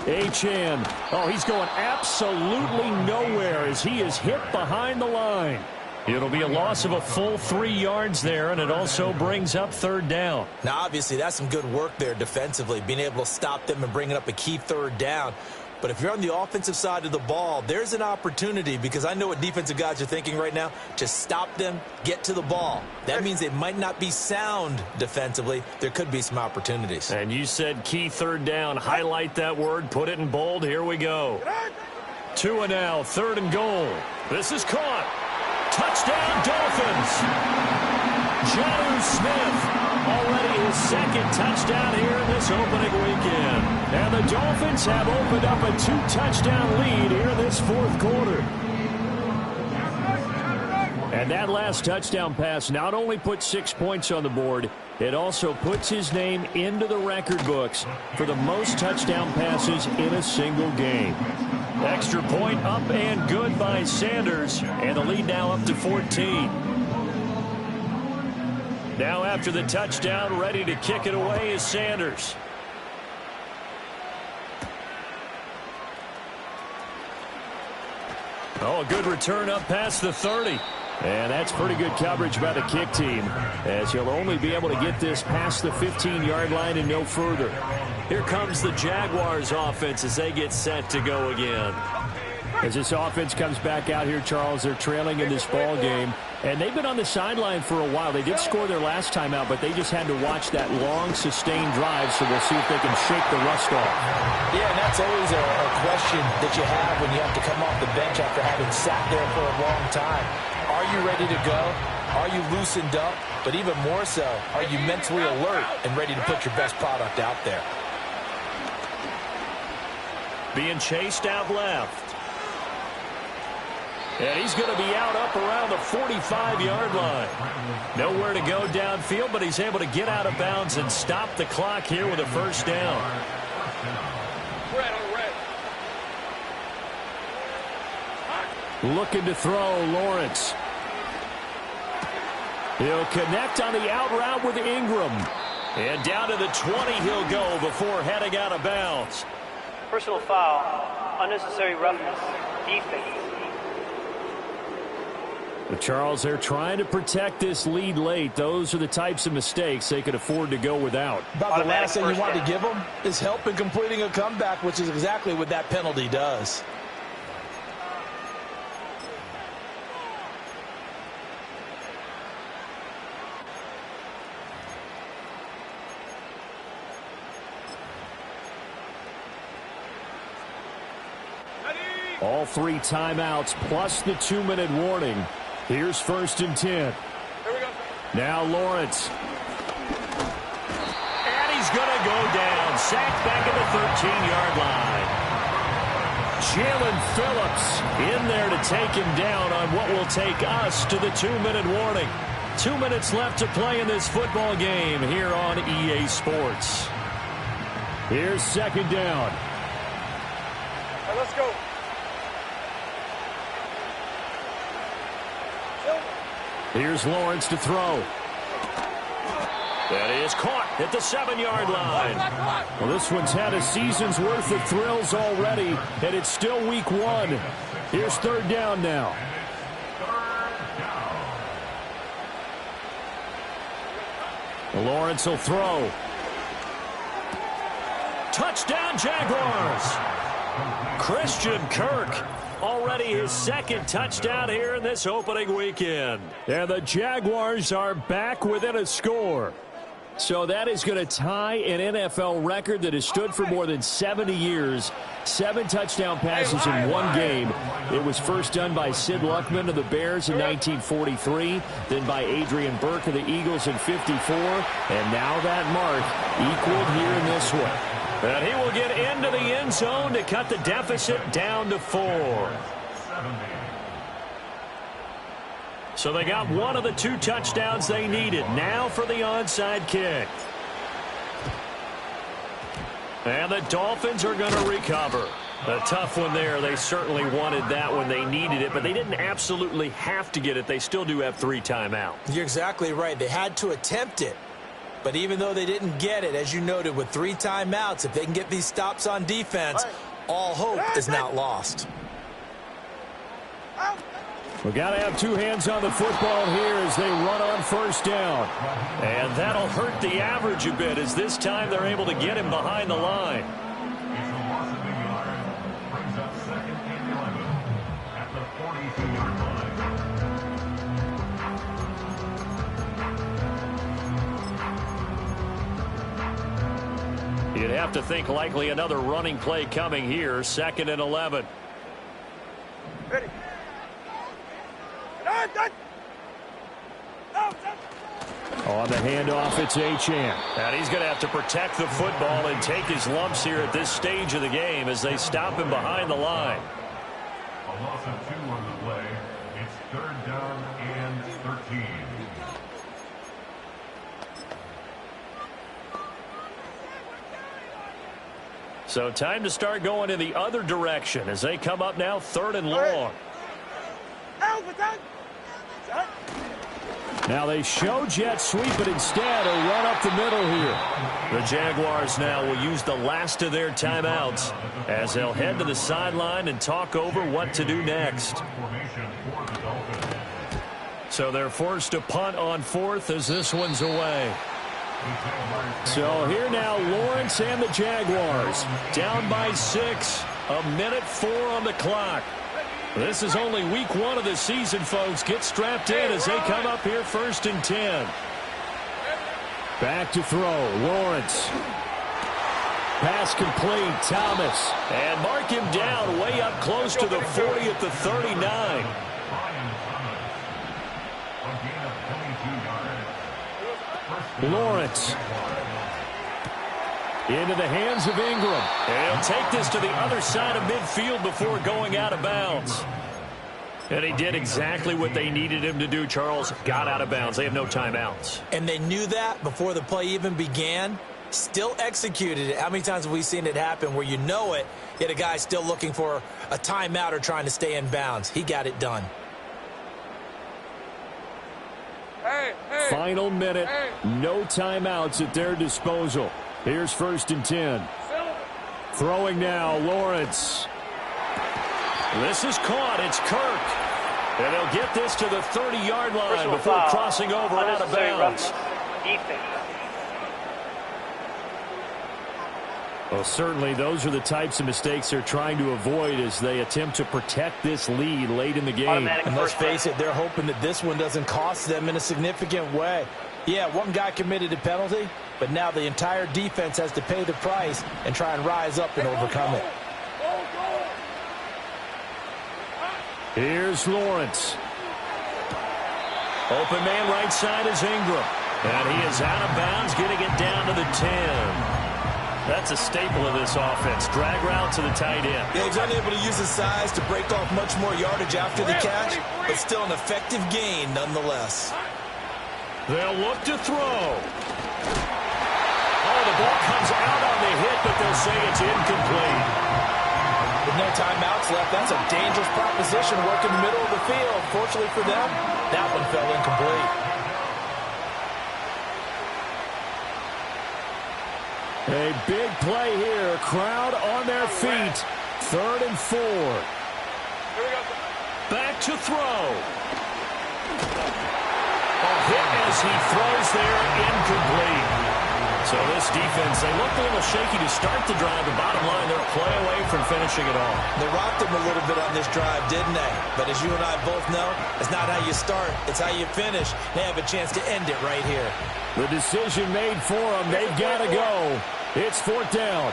Achane. Oh, he's going absolutely nowhere as he is hit behind the line. It'll be a loss of a full 3 yards there, and it also brings up 3rd down. Now, obviously, that's some good work there defensively, being able to stop them and bringing up a key 3rd down. But if you're on the offensive side of the ball, there's an opportunity, because I know what defensive guys are thinking right now, to stop them, get to the ball. That means they might not be sound defensively. There could be some opportunities. And you said key 3rd down. Highlight that word. Put it in bold. Here we go. Tua now, 3rd and goal. This is caught. Touchdown, Dolphins. Jonnu Smith. Already his 2nd touchdown here in this opening weekend. And the Dolphins have opened up a 2-touchdown lead here in this 4th quarter. And that last touchdown pass not only put 6 points on the board, it also puts his name into the record books for the most touchdown passes in a single game. Extra point up and good by Sanders. And the lead now up to 14. Now after the touchdown, ready to kick it away is Sanders. Oh, a good return up past the 30. And that's pretty good coverage by the kick team, as he'll only be able to get this past the 15-yard line and no further. Here comes the Jaguars offense as they get set to go again. As this offense comes back out here, Charles, they're trailing in this ball game. And they've been on the sideline for a while. They did score their last time out, but they just had to watch that long, sustained drive, so we'll see if they can shake the rust off. Yeah, and that's always a question that you have when you have to come off the bench after having sat there for a long time. Are you ready to go? Are you loosened up? But even more so, are you mentally alert and ready to put your best product out there? Being chased out left. And he's going to be out up around the 45-yard line. Nowhere to go downfield, but he's able to get out of bounds and stop the clock here with a 1st down. Looking to throw, Lawrence. He'll connect on the out route with Ingram. And down to the 20 he'll go before heading out of bounds. Personal foul, unnecessary roughness, defense. But Charles, they're trying to protect this lead late. Those are the types of mistakes they could afford to go without. About the last thing you want to give them is help in completing a comeback, which is exactly what that penalty does. All 3 timeouts plus the 2-minute warning. Here's 1st and 10. Here we go. Now Lawrence. And he's going to go down. Sacked back at the 13-yard line. Jalen Phillips in there to take him down on what will take us to the 2-minute warning. 2 minutes left to play in this football game here on EA Sports. Here's 2nd down. All right, let's go. Here's Lawrence to throw. That is caught at the 7-yard line. Well, this one's had a season's worth of thrills already, and it's still week 1. Here's 3rd down now. Lawrence will throw. Touchdown, Jaguars. Christian Kirk. Already his 2nd touchdown here in this opening weekend. And the Jaguars are back within a score. So that is going to tie an NFL record that has stood for more than 70 years. 7 touchdown passes in one game. It was first done by Sid Luckman of the Bears in 1943, then by Adrian Burke of the Eagles in 54, and now that mark equaled here in this one. And he will get into the end zone to cut the deficit down to 4. So they got one of the 2 touchdowns they needed. Now for the onside kick. And the Dolphins are going to recover. A tough one there. They certainly wanted that when they needed it, but they didn't absolutely have to get it. They still do have 3 timeouts. You're exactly right. They had to attempt it. But even though they didn't get it, as you noted, with 3 timeouts, if they can get these stops on defense, all hope is not lost. We've got to have 2 hands on the football here as they run on 1st down. And that'll hurt the average a bit as this time they're able to get him behind the line. Brings up 2nd and 11 at the 42-yard line. You'd have to think likely another running play coming here. 2nd and 11. Ready. On the handoff, it's Achane. And he's going to have to protect the football and take his lumps here at this stage of the game as they stop him behind the line. A loss of 2 on the play. It's 3rd down and 13. So time to start going in the other direction as they come up now 3rd and long. Now they show jet sweep, but instead a run up the middle here. The Jaguars now will use the last of their timeouts as they'll head to the sideline and talk over what to do next. So they're forced to punt on 4th as this one's away. So here now Lawrence and the Jaguars down by 6, 1:04 on the clock. This is only week 1 of the season, folks. Get strapped in as they come up here 1st and 10. Back to throw, Lawrence. Pass complete, Thomas. And mark him down way up close to the 40 at the 39. Lawrence. Into the hands of Ingram. And he'll take this to the other side of midfield before going out of bounds. And he did exactly what they needed him to do, Charles. Got out of bounds. They have no timeouts. And they knew that before the play even began. Still executed it. How many times have we seen it happen where you know it, yet a guy's still looking for a timeout or trying to stay in bounds? He got it done. Final minute. No timeouts at their disposal. Here's 1st and 10. Throwing now, Lawrence. This is caught. It's Kirk. And they'll get this to the 30-yard line before crossing over out of bounds. Defense. Well, certainly those are the types of mistakes they're trying to avoid as they attempt to protect this lead late in the game. And let's face it, they're hoping that this one doesn't cost them in a significant way. Yeah, one guy committed a penalty, but now the entire defense has to pay the price and try and rise up and overcome it. Here's Lawrence. Open man right side is Ingram. And he is out of bounds, getting it down to the 10. That's a staple of this offense. Drag route to the tight end. Yeah, he's unable to use his size to break off much more yardage after the catch, but still an effective gain nonetheless. They'll look to throw. Oh, the ball comes out on the hit, but they'll say it's incomplete. With no timeouts left, that's a dangerous proposition. Work in the middle of the field. Fortunately for them, that one fell incomplete. A big play here. Crowd on their feet. 3rd and 4. Back to throw. A hit as he throws there, incomplete. So this defense, they looked a little shaky to start the drive. The bottom line, they're a play away from finishing it all. They rocked him a little bit on this drive, didn't they? But as you and I both know, it's not how you start, it's how you finish. They have a chance to end it right here. The decision made for them. They've got to go. It's 4th down.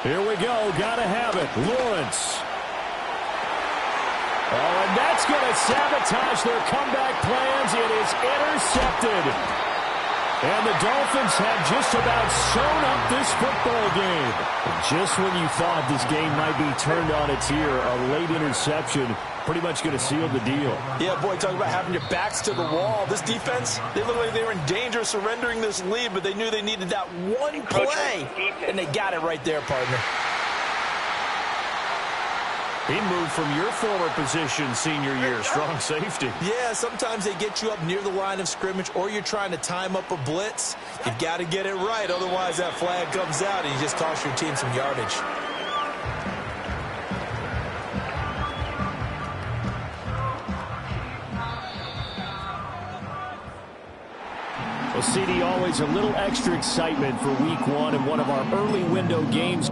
Here we go. Got to have it. Lawrence. Oh, and that's going to sabotage their comeback plans. It is intercepted. And the Dolphins have just about sewn up this football game. Just when you thought this game might be turned on its ear, a late interception pretty much going to seal the deal. Yeah, boy, talk about having your backs to the wall. This defense, they look like they were in danger of surrendering this lead, but they knew they needed that one play, and they got it right there, partner. He moved from your former position senior year, strong safety. Yeah, sometimes they get you up near the line of scrimmage, or you're trying to time up a blitz. You've got to get it right, otherwise that flag comes out and you just cost your team some yardage. Well, CD, always a little extra excitement for week 1 in one of our early window games.